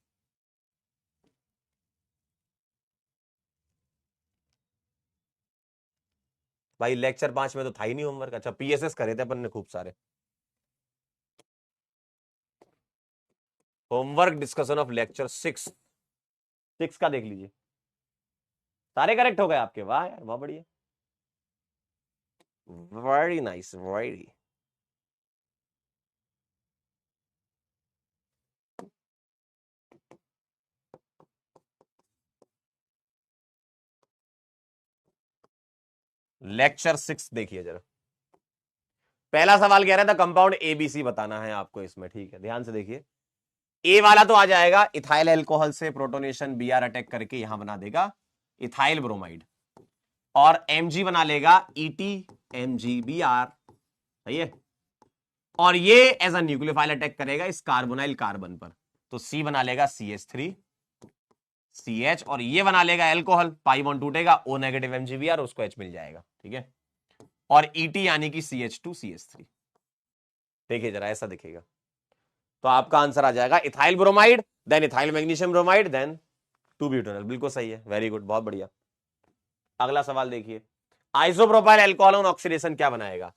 भाई लेक्चर 5 में तो था ही नहीं होमवर्क। अच्छा पीएसएस करे थे अपन ने खूब सारे। होमवर्क डिस्कशन ऑफ लेक्चर 6, 6 का देख लीजिए। सारे करेक्ट हो गए आपके, वाह यार बहुत बढ़िया, वेरी नाइस वेरी। लेक्चर 6 देखिए जरा। पहला सवाल कह रहा था कंपाउंड एबीसी बताना है आपको इसमें, ठीक है ध्यान से देखिए। ए वाला तो आ जाएगा इथाइल एल्कोहल से प्रोटोनेशन बीआर अटैक करके यहां बना देगा इथाइल ब्रोमाइड, और एमजी बना लेगा ईटी एमजीबीआर, सही है। और ये एज अ न्यूक्लियोफाइल अटैक करेगा इस कार्बोनाइल कार्बन पर, तो सी बना लेगा CH3 CH, और ये बना लेगा एल्कोहल, पाई बॉन्ड टूटेगा O नेगेटिव एमजीबीआर, उसको H मिल जाएगा, ठीक है। और ईटी यानी कि CH2 CH3। देखिए जरा ऐसा दिखेगा, तो आपका आंसर आ जाएगा ethyl bromide, then ethyl magnesium bromide, then 2 butanol. बिल्कुल सही है, वेरी गुड, बहुत बढ़िया। अगला सवाल देखिए, आइसोप्रोपाइल एल्कोहल ऑन ऑक्सीडेशन क्या बनाएगा।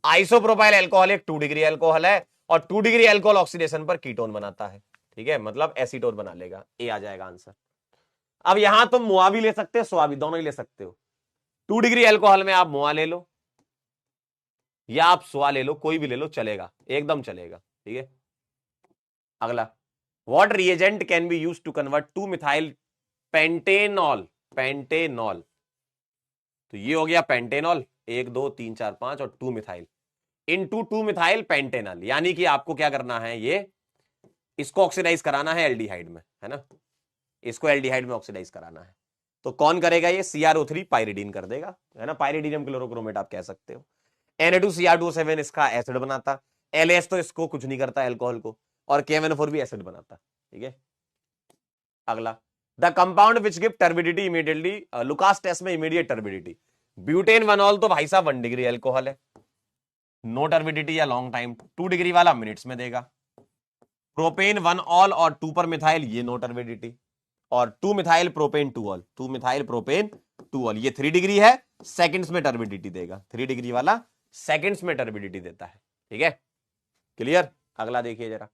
आइसोप्रोपाइल एल्कोहल एक 2 डिग्री एल्कोहल है, और 2 डिग्री एल्कोहल ऑक्सीडेशन पर कीटोन बनाता है, ठीक है, मतलब एसीटोन बना लेगा। ए आ जाएगा आंसर। अब यहां तुम मुआ भी ले सकते हो, सुआ भी, दोनों ही ले सकते हो। 2 डिग्री एल्कोहल में आप मुआ ले लो या आप सुआ ले लो, कोई भी ले लो चलेगा, एकदम चलेगा, ठीक है। अगला, what reagent can be used to convert 2 methyl pentanol, pentanol, तो ये हो गया पेंटेनॉल 1 2 3 4 5 और 2 मिथाइल इनटू 2 मिथाइल पेंटेनॉल, यानी कि आपको क्या करना है, ये इसको ऑक्सीडाइज कराना है एल्डिहाइड में, है ना, इसको एल्डिहाइड में ऑक्सीडाइज कराना है। तो कौन करेगा ये, CrO3 पायरिडीन कर देगा, है ना, पायरिडीनियम क्लोरोक्रोमेट आप कह सकते हो। Na2Cr2O7 इसका एसिड बनाता, LAS तो इसको कुछ नहीं करता एल्कोहल को, और KMNO4 भी एसिड बनाता, ठीक है। अगला, the compound which give turbidity immediately, Lucas test में इमीडिएट टर्बिडिटी, ब्यूटेन वनॉल तो भाई साहब 1 डिग्री एल्कोहल है, नो टर्बिडिटी या लॉन्ग टाइम, 2 डिग्री वाला मिनट्स में देगा। प्रोपेन 1 ऑल और 2 पर मिथाइल, ये नो टर्बिडिटी, और 2 methyl propane 2 all, 2 methyl propane 2 all, ये 3 डिग्री है, सेकंड्स में टर्बिडिटी देगा, 3 डिग्री वाला सेकंड्स में टर्बिडिटी देता है, ठीक है, क्लियर। अगला देखिए जरा,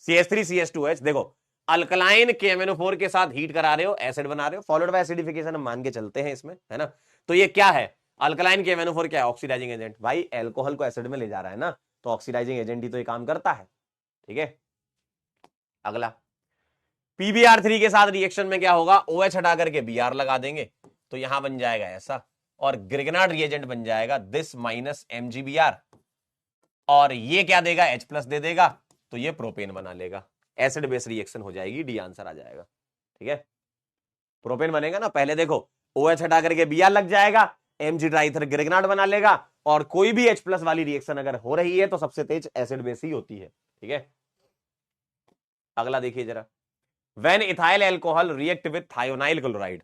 CH3 CH2H, देखो अल्कलाइन KMNO4 के साथ हीट करा रहे हो, एसिड बना रहे हो, फॉलोड बाय एसिडिफिकेशन, हम मान के चलते हैं इसमें, है ना। तो ये क्या है, अल्कलाइन KMNO4 क्या है, ऑक्सीडाइजिंग एजेंट। भाई एल्कोहल को एसिड में ले जा रहा है ना, तो ऑक्सीडाइजिंग एजेंट ही तो ये काम करता है, ठीक है। अगला, PbR3 के साथ रिएक्शन में क्या होगा, OH हटा करके Br लगा देंगे, तो यहां बन जाएगा ऐसा, और ग्रिगनार्ड रिएजेंट बन जाएगा दिस माइनस MgBr, और ये क्या देगा, H+ दे देगा, तो ये प्रोपेन बना लेगा, एसिड बेस रिएक्शन हो जाएगी, डी आंसर आ जाएगा, ठीक है। प्रोपेन बनेगा ना, पहले देखो OH हटा करके Br लग जाएगा, Mg ट्राइथर ग्रिगनार्ड बना लेगा, और कोई भी H+ वाली रिएक्शन अगर हो रही है तो सबसे तेज एसिड बेस ही होती है, ठीक है। अगला देखिए जरा, when ethyl alcohol react with thionyl chloride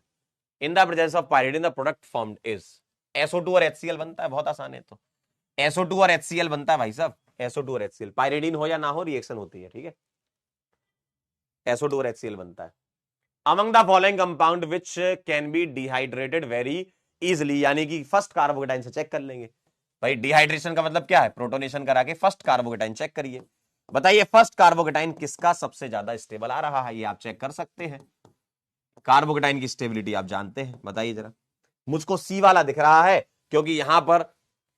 in the presence of pyridine, the product formed is SO2 और HCl बनता है, बहुत आसान है, तो SO2 और HCl बनता है भाई साहब, SO2 और HCl, पायरिडीन हो या ना हो रिएक्शन होती है, ठीक है, SO2 और HCl बनता है। among the following compound which can be dehydrated very easily, यानी कि फर्स्ट कार्बोकेटाइन से चेक कर लेंगे। भाई डिहाइड्रेशन का मतलब क्या है, प्रोटोनेशन करा के फर्स्ट कार्बोकेटाइन चेक करिए, बताइए फर्स्ट कार्बोकेटाइन किसका सबसे ज्यादा स्टेबल आ रहा है, ये आप चेक कर सकते हैं। कार्बोकेटाइन की स्टेबिलिटी आप जानते हैं, बताइए जरा। मुझको सी वाला दिख रहा है, क्योंकि यहां पर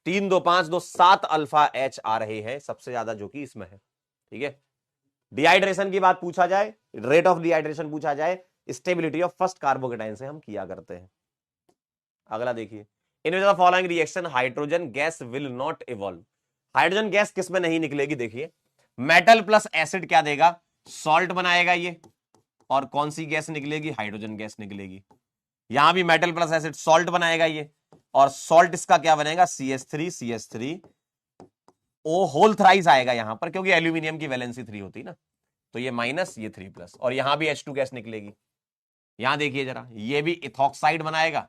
3 2 5 2 7 अल्फा H आ रहे हैं सबसे ज्यादा, जो कि इसमें है, ठीक है। डिहाइड्रेशन की बात पूछा जाए, रेट ऑफ डिहाइड्रेशन पूछा जाए, स्टेबिलिटी ऑफ फर्स्ट कार्बोकेटाइन से हम किया करते हैं। अगला देखिए, in the following reaction hydrogen gas will not evolve, hydrogen gas किस में नहीं निकलेगी, देखिए मेटल प्लस एसिड क्या देगा, सॉल्ट बनाएगा ये, और कौन सी गैस निकलेगी, हाइड्रोजन गैस निकलेगी। यहां भी मेटल प्लस एसिड सॉल्ट बनाएगा ये, और सॉल्ट इसका क्या बनेगा, CH3 ओ होल थ्राइस आएगा यहां पर, क्योंकि एल्यूमिनियम की वैलेंसी 3 होती है ना, तो ये माइनस ये 3 प्लस, और यहां भी H2 गैस निकलेगी। यहां देखिए जरा, ये भी इथॉक्साइड बनाएगा,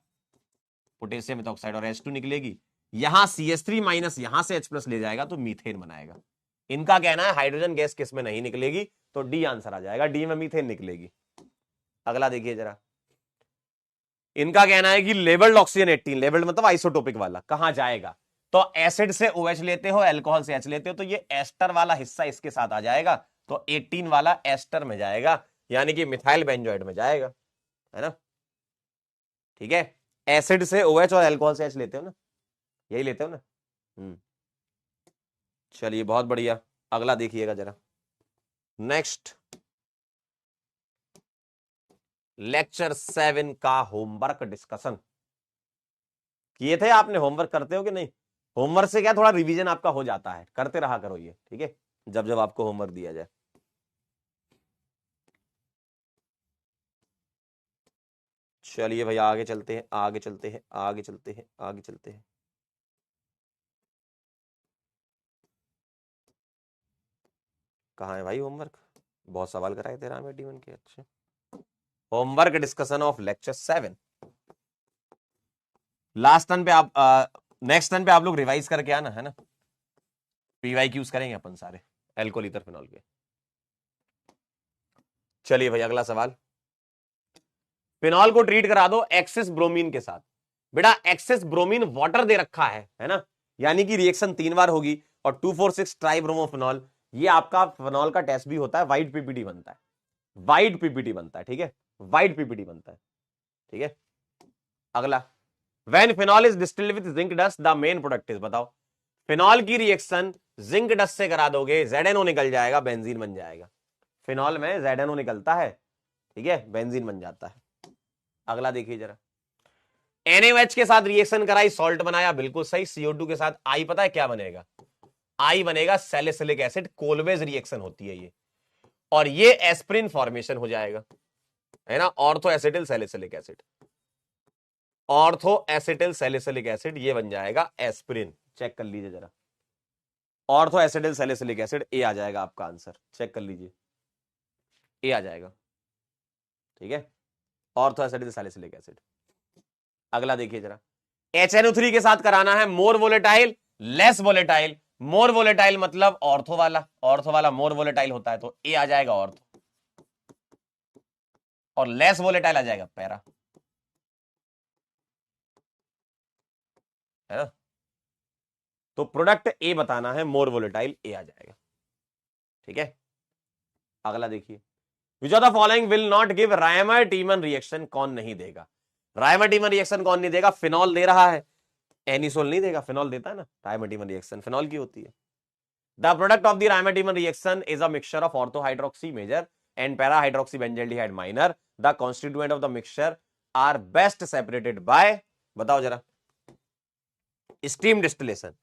पोटेशियम इथॉक्साइड, और H2 निकलेगी। यहां CH3 माइनस यहां से H प्लस ले जाएगा तो मीथेन बनाएगा। इनका कहना है हाइड्रोजन गैस किस में नहीं निकलेगी, तो डी आंसर आ जाएगा, डी में मीथेन निकलेगी। अगला देखिए जरा, इनका कहना है कि लेवल्ड ऑक्सीजन 18, लेवल्ड मतलब आइसोटोपिक वाला, कहां जाएगा, तो एसिड से OH लेते हो, अल्कोहल से H लेते हो, तो ये एस्टर वाला हिस्सा इसके साथ आ जाएगा, तो 18 वाला एस्टर में जाएगा, यानी कि मिथाइल बेंजोएट में जाएगा, है ना। ठीक है, एसिड से OH और अल्कोहल से H लेते हो ना, यही लेते हो ना। चलिए बहुत बढ़िया, अगला देखिएगा जरा। नेक्स्ट लेक्चर 7 का होमवर्क डिस्कशन किए थे आपने, होमवर्क करते हो कि नहीं, होमवर्क से क्या थोड़ा रिवीजन आपका हो जाता है, करते रहा करो ये, ठीक है, जब जब आपको होमवर्क दिया जाए। चलिए भैया आगे चलते हैं, आगे चलते हैं, आगे चलते हैं, आगे चलते हैं। कहाँ है भाई होमवर्क, बहुत सवाल कराए थे राम एडी के, अच्छे। Homework discussion of lecture 7, last turn पे आप नेक्स्ट टर्न पे आप लोग रिवाइज करके आना, है ना, PYQs करेंगे अपन सारे एल्कोहल ईथर फिनॉल के। चलिए भाई अगला सवाल, फिनॉल को ट्रीट करा दो एक्सेस ब्रोमीन के साथ। बेटा एक्सेस ब्रोमीन वाटर दे रखा है ना, यानी कि रिएक्शन 3 बार होगी, और 2,4,6 ट्राइब्रोमोफिनॉल, ये आपका फिनॉल का टेस्ट भी होता है, व्हाइट PPT बनता है, व्हाइट PPT बनता है, ठीक है, व्हाइट PPT बनता है, ठीक है। अगला, when phenol is distilled with zinc dust the main product is, बताओ फिनॉल की रिएक्शन जिंक डस्ट से करा दोगे, ZNO निकल जाएगा, बेंजीन बन जाएगा, फिनॉल में ZNO निकलता है, ठीक है, बेंजीन बन जाता है। अगला देखिए जरा, NaOH के साथ रिएक्शन कराई, सॉल्ट बनाया, बिल्कुल सही, CO2 के साथ आई, पता है क्या बनेगा, आई बनेगा सैलिसिलिक एसिड, कोलवेज रिएक्शन होती है ये, और ये एस्प्रिन फॉर्मेशन हो जाएगा, है ना, ortho acetyl salicylic acid, ortho acetyl salicylic acid, ये बन जाएगा एस्प्रिन, चेक कर लीजिए जरा, ऑर्थो एसिटिल सैलिसिलिक एसिड, ए आ जाएगा आपका आंसर, चेक कर लीजिए, ए आ जाएगा, ठीक है, ऑर्थो एसिटिल सैलिसिलिक एसिड। अगला देखिए जरा, HNO3 के साथ कराना है मोर वोलेटाइल लेस वोलेटाइल, मोर वोलेटाइल मतलब ऑर्थो वाला, ऑर्थो वाला मोर वोलेटाइल होता है, तो ए आ जाएगा ऑर्थो, और लेस वोलेटाइल आ जाएगा पैरा, है ना, तो प्रोडक्ट ए बताना है, मोर वोलेटाइल, ए आ जाएगा, ठीक है। अगला देखिए, विच of the following will not give Reimer Tiemann reaction, कौन नहीं देगा, रायमर टीमन रिएक्शन कौन नहीं देगा, फिनॉल दे रहा है, एनिसोल नहीं देगा, फिनॉल देता है ना, रायमर टीमन रिएक्शन फिनॉल की होती है। The product of the Reimer Tiemann reaction is a mixture of ortho hydroxy major and para hydroxy benzaldehyde minor, the constituent of the mixture are best separated by, बताओ जरा, steam distillation.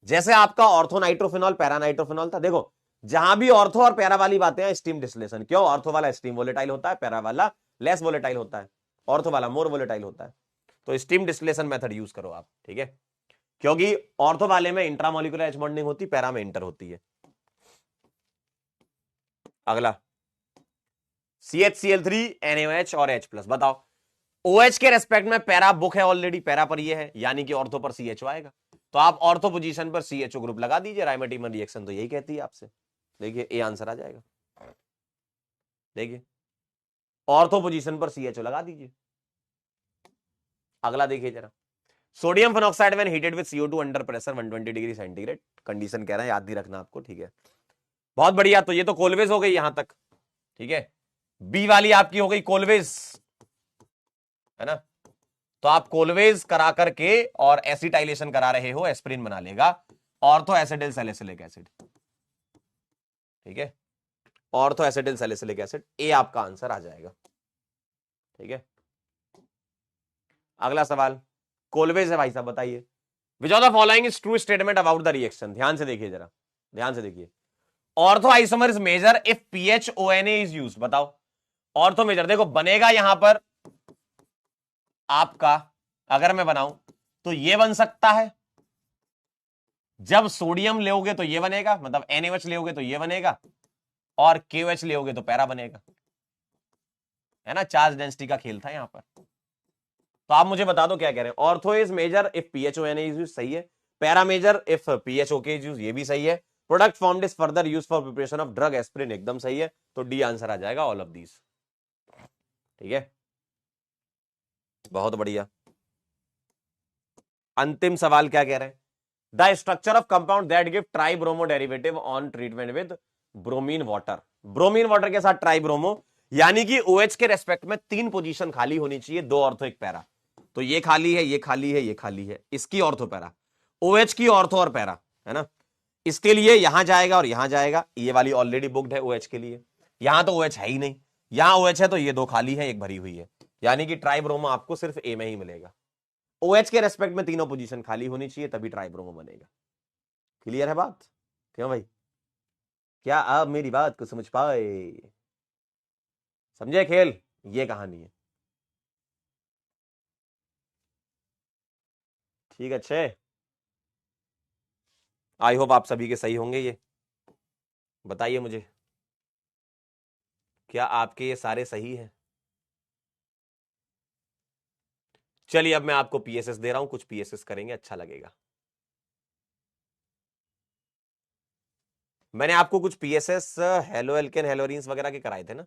जैसे आपका ortho nitrophenol para nitrophenol था, देखो जहां भी ortho और para वाली बातें हैं, स्टीम डिस्टिलेशन, क्यों, ऑर्थो वाला स्टीम वोलेटाइल होता है, पैरा वाला लेस वोलेटाइल होता है, ऑर्थो वाला मोर वोलेटाइल होता है, तो स्टीम डिस्टिलेशन मेथड यूज करो आप, ठीक है, क्योंकि ऑर्थो वाले में इंट्रामोलिकुलर एच बॉन्डिंग होती, पैरा में इंटर होती है। अगला, CHCl3 NaOH और H प्लस, बताओ OH के रेस्पेक्ट में पैरा बुक है ऑलरेडी, पैरा पर ये है, यानी कि ऑर्थो पर CHO आएगा, तो आप ऑर्थो पोजीशन पर CHO ग्रुप लगा दीजिए, रायमर टीमन रिएक्शन तो यही कहती है आपसे, देखिए ए आंसर आ जाएगा, देखिए ऑर्थो पोजीशन पर CHO लगा दीजिए। अगला देखिए जरा, sodium phenoxide when heated with CO2 under pressure 120 degree centigrade, condition कह रहा है, याद नहीं रखना आपको, ठीक है, बहुत बढ़िया, तो ये तो कोलवेज हो गई यहां तक, ठीक है, बी वाली आपकी हो गई कोलवेज, है ना, तो आप कोलवेज करा करके और एसिटाइलेशन करा रहे हो, एस्प्रिन बना लेगा, ऑर्थो एसिटिल सैलिसिलिक एसिड, ठीक है, ऑर्थो एसिटिल सैलिसिलिक एसिड, ए आपका आंसर आ जाएगा, ठीक है। अगला सवाल, कोलवेज है भाई साहब, बताइए which of the following is true statement about the reaction, ध्यान से देखिए जरा, ध्यान से देखिए, ortho isomer is major if PHONA is used, बताओ ऑर्थो मेजर, देखो बनेगा यहां पर आपका अगर मैं बनाऊं तो ये बन सकता है, जब सोडियम लोगे तो ये बनेगा, मतलब NaOH लोगे तो ये बनेगा, और KOH लोगे तो पैरा बनेगा, है ना। चार्ज डेंसिटी का खेल था यहां पर। तो आप मुझे बता दो क्या कह रहे हैं। Ortho is major if PHONA is use, सही है। Para major if PHOK is use, ये भी सही है। Product formed is further use for preparation of drug aspirin, एकदम सही है। तो डी आंसर आ जाएगा ऑल ऑफ दीज। ठीक है, बहुत बढ़िया। अंतिम सवाल क्या कह रहे हैं। The structure of compound that give tribromo derivative on treatment with bromine water. Bromine water के साथ ट्राइब्रोमो, यानी कि OH के रेस्पेक्ट में 3 पोजीशन खाली होनी चाहिए, 2 ऑर्थो 1 पैरा। तो ये खाली है, ये खाली है, ये खाली है, इसकी ऑर्थो पैरा, OH की ऑर्थो और पैरा, है ना। इसके लिए यहां जाएगा और यहां जाएगा, ये वाली ऑलरेडी बुक्ड है OH के लिए। यहां तो OH है ही नहीं, यहां OH है तो ये 2 खाली है, 1 भरी हुई है, यानी कि ट्राइब्रोमो आपको सिर्फ A में ही मिलेगा। OH के रेस्पेक्ट में तीनों पोजीशन खाली होनी चाहिए, तभी ट्राइब्रोमो बनेगा। क्लियर है बात? क्यों भाई, क्या आप मेरी बात को समझ पाए? समझे खेल? ये कहानी है। ठीक है, अच्छे। आई होप आप सभी के सही होंगे ये। बताइए मुझे, क्या आपके ये सारे सही हैं? चलिए अब मैं आपको PSS दे रहा हूं, कुछ PSS करेंगे, अच्छा लगेगा। मैंने आपको कुछ PSS हेलो एल्केन हेलोरीन्स वगैरह के कराए थे ना।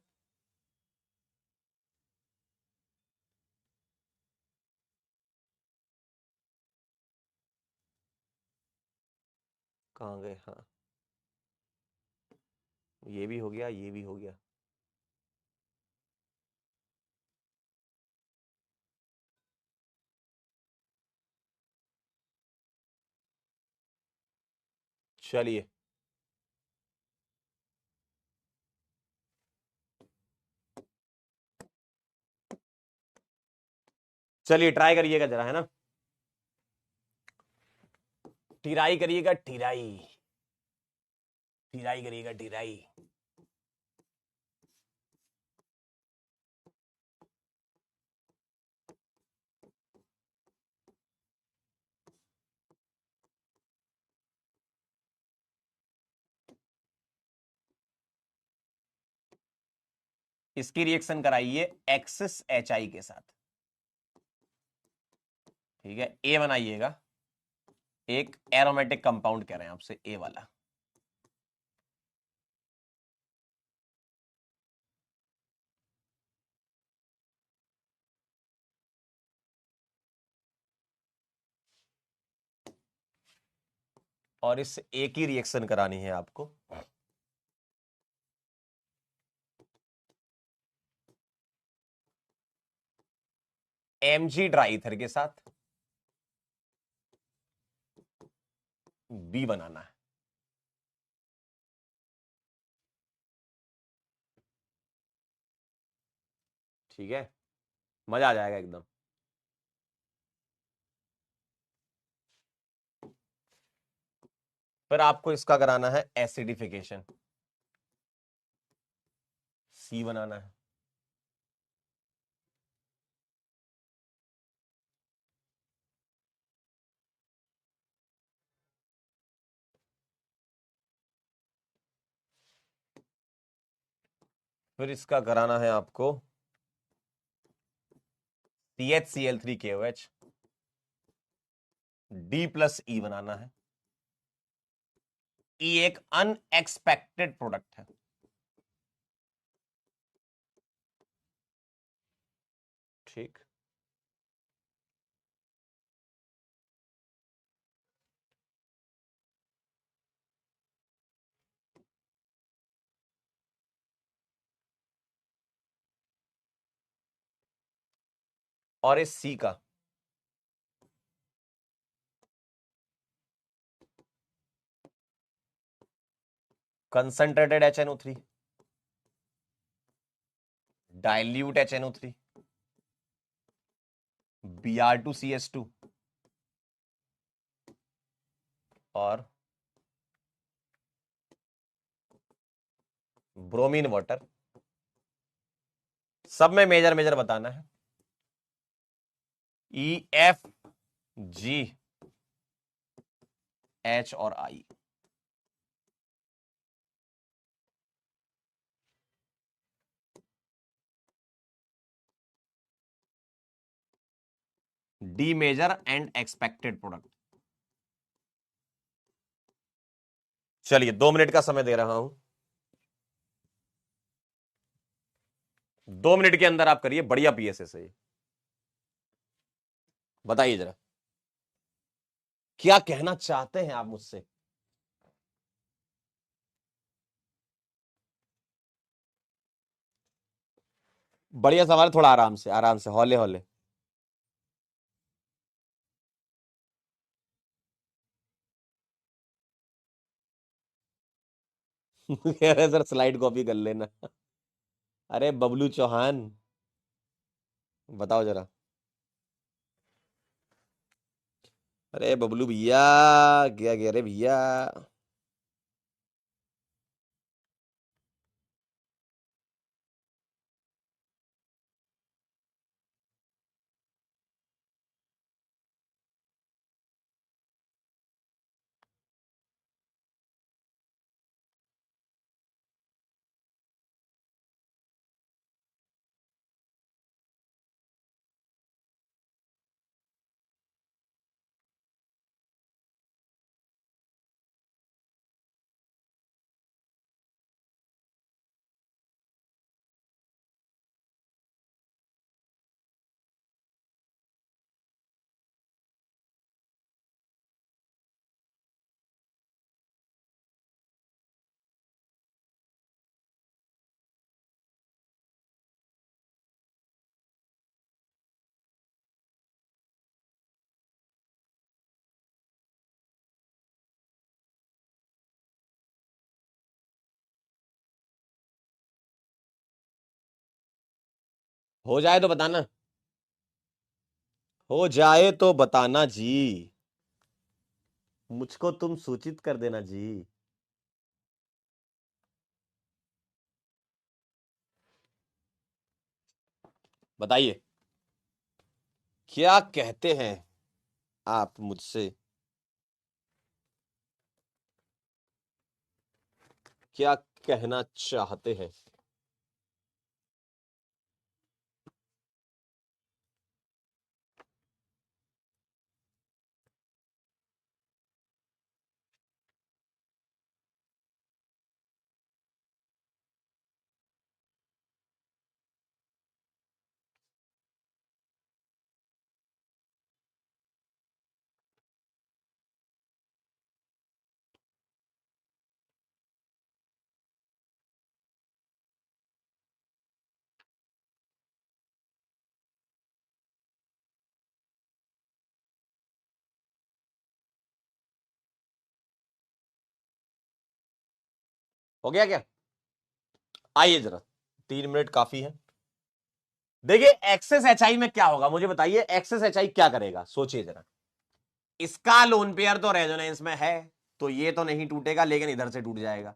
कहाँ गए? हाँ, ये भी हो गया, ये भी हो गया। चलिए, चलिए ट्राई करिएगा जरा, है ना। टिराई करिएगा, टिराई, टिराई करिएगा, टिराई। इसकी रिएक्शन कराइए एक्सिस HI के साथ। ठीक है, ए बनाइएगा, एक एरोमेटिक कंपाउंड कह रहे हैं आपसे, ए वाला। और इस ए की रिएक्शन करानी है आपको MG ड्राई ईथर के साथ, बी बनाना है। ठीक है, मजा आ जाएगा एकदम। फिर आपको इसका कराना है एसिडिफिकेशन, सी बनाना है। फिर इसका कराना है आपको CHCl3KOH, D+E बनाना है। ई एक अनएक्सपेक्टेड प्रोडक्ट है। ठीक, और इस सी का concentrated HNO3, dilute HNO3, Br2CS2 और ब्रोमीन वाटर। सब में मेजर मेजर बताना है। EFGH और I। D major and expected product. चलिए 2 मिनट का समय दे रहा हूं, 2 मिनट के अंदर आप करिए बढ़िया पीएसए से। बताइए जरा क्या कहना चाहते हैं आप मुझसे। बढ़िया सवाल, थोड़ा आराम से हौले हौले। अरे सर स्लाइड कॉपी कर लेना। अरे बबलू चौहान बताओ जरा। अरे बबलू भैया क्या कह रहे भैया। हो जाए तो बताना, हो जाए तो बताना जी, मुझको तुम सूचित कर देना जी। बताइए क्या कहते हैं आप मुझसे, क्या कहना चाहते हैं। हो गया क्या? आइए जरा, 3 मिनट काफी है। देखिए एक्सेस एचआई में क्या होगा मुझे बताइए, एक्सेस एचआई क्या करेगा सोचिए जरा। इसका लोन पेयर तो रेजोनेंस में है, तो ये तो नहीं टूटेगा, लेकिन इधर से टूट जाएगा,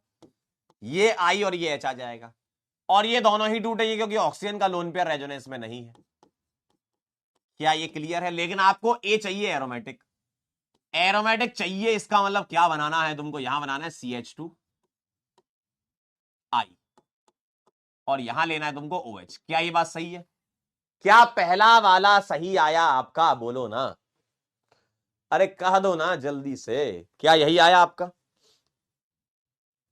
ये आई और ये एच आ जाएगा, और ये दोनों ही टूटेंगे क्योंकि ऑक्सीजन का लोन पेयर रेजोनेंस में नहीं है। क्या ये क्लियर है? लेकिन आपको ए चाहिए एरोमेटिक, एरोमेटिक चाहिए, इसका मतलब क्या बनाना है तुमको, यहां बनाना है CH2 I और यहां लेना है तुमको OH। क्या ये बात सही है? क्या पहला वाला सही आया आपका? बोलो ना, अरे कह दो ना जल्दी से, क्या यही आया आपका?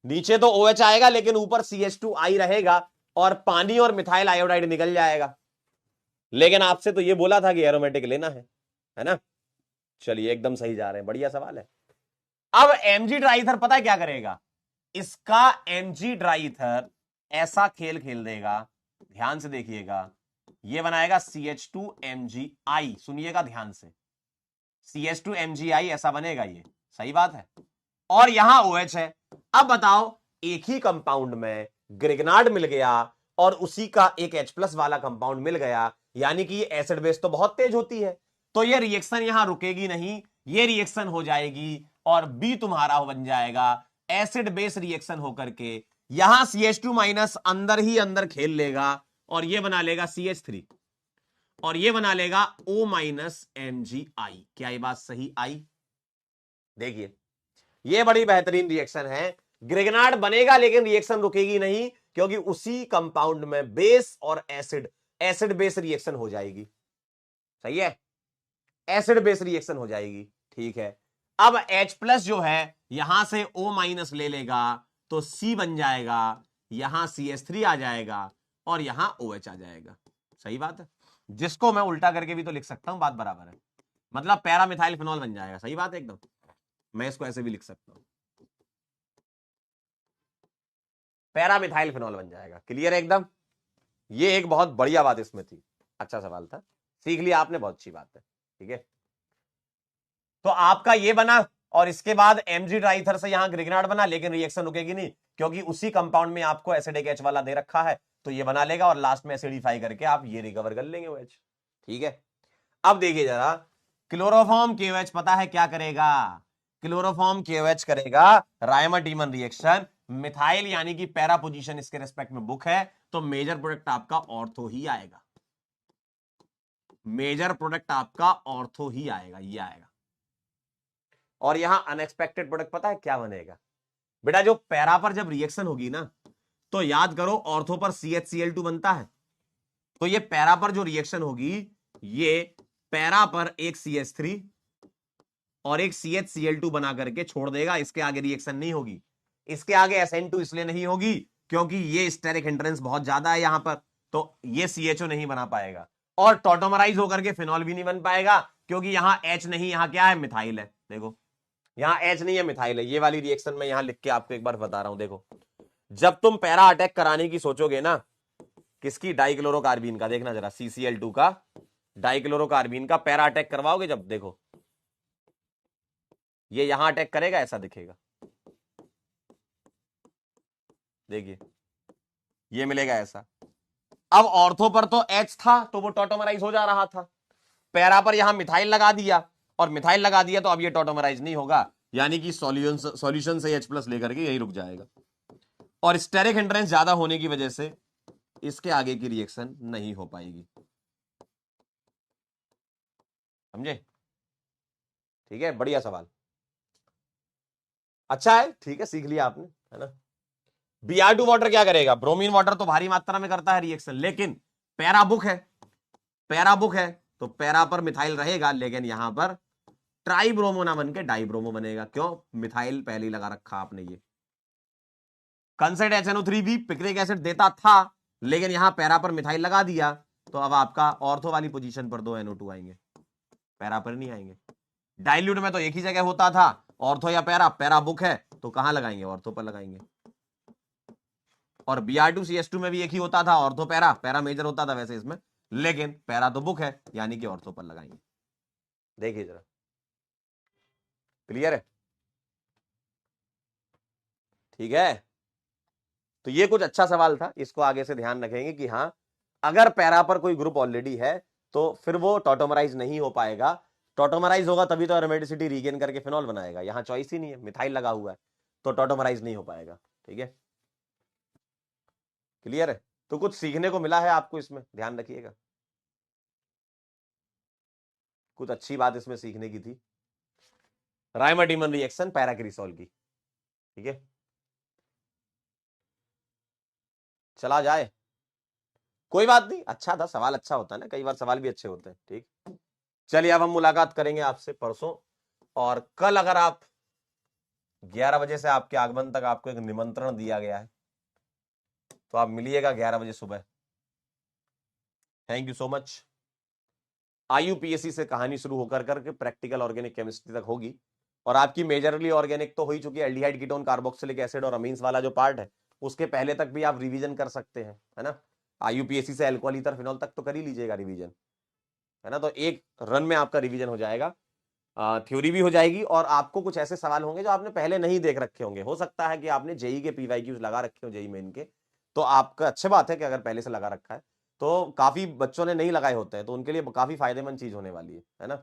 नीचे तो OH आएगा लेकिन ऊपर CH2 I रहेगा और पानी और मिथाइल आयोडाइड निकल जाएगा। लेकिन आपसे तो ये बोला था कि एरोमेटिक लेना है ना? चलिए एकदम सही जा रहे हैं, बढ़िया सवाल है। अब एमजी ड्राइथर पता है क्या करेगा? इसका एमजी ड्राइथर ऐसा खेल खेल देगा, ध्यान से देखिएगा, ये बनाएगा CH2MgI, सुनिएगा ध्यान से, CH2MgI ऐसा बनेगा, ये सही बात है, और यहां OH है। अब बताओ, एक ही कंपाउंड में ग्रिग्नार्ड मिल गया और उसी का एक H+ वाला कंपाउंड मिल गया, यानी कि ये एसिड बेस तो बहुत तेज होती है, तो ये रिएक्शन यहां रुकेगी नहीं, ये रिएक्शन हो जाएगी और बी तुम्हारा बन जाएगा एसिड बेस रिएक्शन होकर के, यहां CH2- अंदर ही अंदर खेल लेगा और ये बना लेगा CH3। और ये बना लेगा O माइनस MgI। क्या ये बात सही आई? देखिए ये बड़ी बेहतरीन रिएक्शन है। ग्रिग्नार्ड बनेगा लेकिन रिएक्शन रुकेगी नहीं, क्योंकि उसी कंपाउंड में बेस और एसिड, एसिड बेस रिएक्शन हो जाएगी। सही है, एसिड बेस रिएक्शन हो जाएगी। ठीक है, अब H प्लस जो है यहां से O माइनस ले लेगा तो C बन जाएगा, यहां CH3 आ जाएगा और यहां OH आ जाएगा। सही बात है, जिसको मैं उल्टा करके भी तो लिख सकता हूं, बात बराबर है। मतलब पैरामिथाइल फिनॉल बन जाएगा। सही बात है एकदम, मैं इसको ऐसे भी लिख सकता हूं, पैरामिथाइल फिनॉल बन जाएगा। क्लियर है एकदम? ये एक बहुत बढ़िया बात इसमें थी, अच्छा सवाल था, सीख लिया आपने, बहुत अच्छी बात है। ठीक है, तो आपका ये बना और इसके बाद Mg ट्राइथर से यहां ग्रिग्नार्ड बना, लेकिन रिएक्शन रुकेगी नहीं क्योंकि उसी कंपाउंड में आपको एसिडिक H वाला दे रखा है, तो ये बना लेगा और लास्ट में एसिडिफाई करके आप ये रिकवर कर लेंगे OH। ठीक है, अब देखिए जरा, क्लोरोफॉर्म KOH पता है क्या करेगा? क्लोरोफॉर्म KOH करेगा रायमर टीमन रिएक्शन, मिथाइल यानी कि पैरा पोजीशन इसके रेस्पेक्ट में बुक है, तो मेजर प्रोडक्ट आपका ऑर्थो ही आएगा। मेजर प्रोडक्ट आपका ऑर्थो ही आएगा, ये आएगा। और यहां अनएक्सपेक्टेड प्रोडक्ट पता है क्या बनेगा? बेटा जो पैरा पर जब रिएक्शन होगी ना, तो याद करो ऑर्थो पर CHCl2 बनता है, तो ये पैरा पर जो रिएक्शन होगी, ये पैरा पर एक CH3 और एक CHCl2 बना करके छोड़ देगा। इसके आगे रिएक्शन नहीं होगी, इसके आगे SN2 इसलिए नहीं होगी क्योंकि ये स्टेरिक हिंड्रेंस बहुत ज्यादा है यहां पर, तो ये CHO नहीं बना पाएगा और टॉटोमराइज होकर के फिनॉल भी नहीं बन पाएगा क्योंकि यहां H नहीं, यहां क्या है? मिथाइल है। देखो यहां H नहीं है, मिथाइल है। ये वाली रिएक्शन मैं यहां लिख के आपको एक बार बता रहा हूं। देखो जब तुम पैरा अटैक कराने की सोचोगे ना, किसकी? डाइक्लोरोकार्बीन का, देखना जरा, CCl2 का, डाइक्लोरोकार्बीन का पैरा अटैक करवाओगे जब, देखो ये यहां अटैक करेगा, ऐसा दिखेगा। देखिए ये मिलेगा ऐसा। अब ऑर्थो पर तो H था तो वो टॉटोमराइज हो जा रहा था, पैरा पर यहां मिथाइल लगा दिया और मिथाइल लगा दिया तो अब ये टॉटोमराइज नहीं होगा, यानी कि सॉल्यूशन से H प्लस लेकर के यही रुक जाएगा और स्टेरिक हिंड्रेंस ज्यादा होने की वजह से इसके आगे की रिएक्शन नहीं हो पाएगी। समझे? ठीक है, बढ़िया सवाल, अच्छा है। ठीक है, सीख लिया आपने, है ना। Br2 वाटर क्या करेगा? ब्रोमीन वाटर तो भारी मात्रा में करता है रिएक्शन, लेकिन पैराबुक है, पैराबुक है तो पैरा पर मिथाइल रहेगा, लेकिन यहां पर ट्राइब्रोमो ना बन के डाइब्रोमो बनेगा। क्यों? मिथाइल पहले ही लगा रखा आपने। ये कंसेट HNO3 भी पिक्रिक एसिड देता था, लेकिन यहां पैरा पर मिथाइल लगा दिया, तो अब आपका ऑर्थो वाली पोजीशन पर 2 NO2 आएंगे, पैरा पर नहीं आएंगे। डाइल्यूट में तो एक ही जगह होता था, ऑर्थो या पैरा, पैरा बुक है तो कहां लगाएंगे? ऑर्थो पर लगाएंगे। और Br2CH2 में भी एक ही होता था, ऑर्थो पैरा, पैरा मेजर होता था वैसे इसमें, लेकिन पैरा तो बुक है यानी कि ऑर्थो पर लगाएंगे। देखिए जरा, क्लियर है? ठीक है, तो ये कुछ अच्छा सवाल था, इसको आगे से ध्यान रखेंगे कि हाँ, अगर पैरा पर कोई ग्रुप ऑलरेडी है तो फिर वो टॉटोमराइज नहीं हो पाएगा। टॉटोमराइज होगा तभी तो एरोमेटिसिटी रीगेन करके फिनॉल बनाएगा, यहां चॉइस ही नहीं है, मिथाइल लगा हुआ है तो टॉटोमराइज नहीं हो पाएगा। ठीक है, क्लियर है? तो कुछ सीखने को मिला है आपको इसमें, ध्यान रखिएगा, कुछ अच्छी बात इसमें सीखने की थी। रायमर टीमन रिएक्शन पैराक्रिसॉल की। ठीक है, चला जाए, कोई बात नहीं, अच्छा था सवाल, अच्छा होता है ना, कई बार सवाल भी अच्छे होते हैं। ठीक, चलिए अब हम मुलाकात करेंगे आपसे परसों, और कल अगर आप 11 बजे से आपके आगमन तक आपको एक निमंत्रण दिया गया है तो आप मिलिएगा 11 बजे सुबह। Thank you so much. IUPAC से कहानी शुरू होकर करके प्रैक्टिकल ऑर्गेनिक केमिस्ट्री तक होगी, और आपकी मेजरली ऑर्गेनिक तो हो ही चुकी है, एल्डिहाइड कीटोन कार्बोक्सिलिक एसिड और अमीन्स वाला जो पार्ट है उसके पहले तक भी आप रिवीजन कर सकते हैं, है ना। IUPAC से अल्कोहल ईथर फिनॉल तक तो कर ही लीजिएगा रिवीजन, है ना, तो एक रन में आपका रिवीजन हो जाएगा, थ्योरी भी हो जाएगी, और आपको कुछ ऐसे सवाल होंगे जो आपने पहले नहीं देख रखे होंगे। हो सकता है कि आपने जेई के PYQs लगा रखे हो, जेई मेन के, तो आपका अच्छी बात है कि अगर पहले से लगा रखा है, तो काफी बच्चों ने नहीं लगाए होते हैं तो उनके लिए काफी फायदेमंद चीज होने वाली है ना।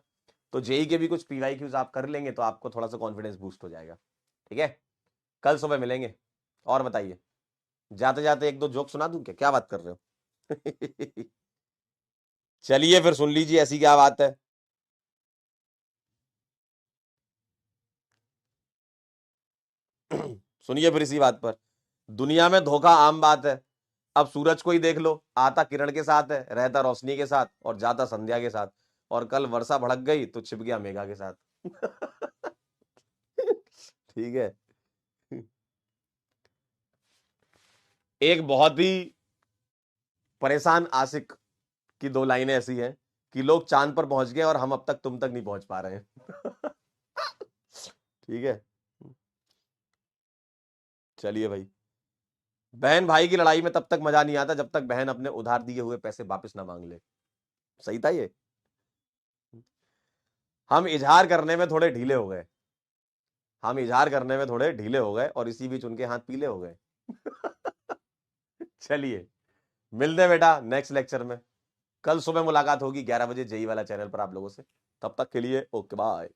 तो जेई के भी कुछ PYQs आप कर लेंगे तो आपको थोड़ा सा कॉन्फिडेंस बूस्ट हो जाएगा। ठीक है, कल सुबह मिलेंगे। और बताइए, जाते जाते एक दो जोक सुना दूं क्या? क्या बात कर रहे हो? चलिए फिर सुन लीजिए ऐसी क्या बात है। सुनिए फिर इसी बात पर। दुनिया में धोखा आम बात है। अब सूरज को ही देख लो, आता किरण के साथ है, रहता रोशनी के साथ और जाता संध्या के साथ। और कल वर्षा भड़क गई तो छिप गया मेघा के साथ। ठीक है। एक बहुत ही परेशान आशिक की दो लाइनें ऐसी हैं कि लोग चांद पर पहुंच गए और हम अब तक तुम तक नहीं पहुंच पा रहे हैं। ठीक है। चलिए भाई। बहन भाई की लड़ाई में तब तक मजा नहीं आता जब तक बहन अपने उधार दिए हुए पैसे वापस ना मांग ले। सही था ये। हम इजहार करने में थोड़े ढीले हो गए। हम इजहार करने में थोड़े ढीले हो गए और इसी बीच उनके हाथ पीले हो गए। चलिए, मिलते हैं बेटा नेक्स्ट लेक्चर में। कल सुबह मुलाकात होगी 11 बजे जेई वाला चैनल पर आप लोगों से। तब तक के लिए ओके बाय।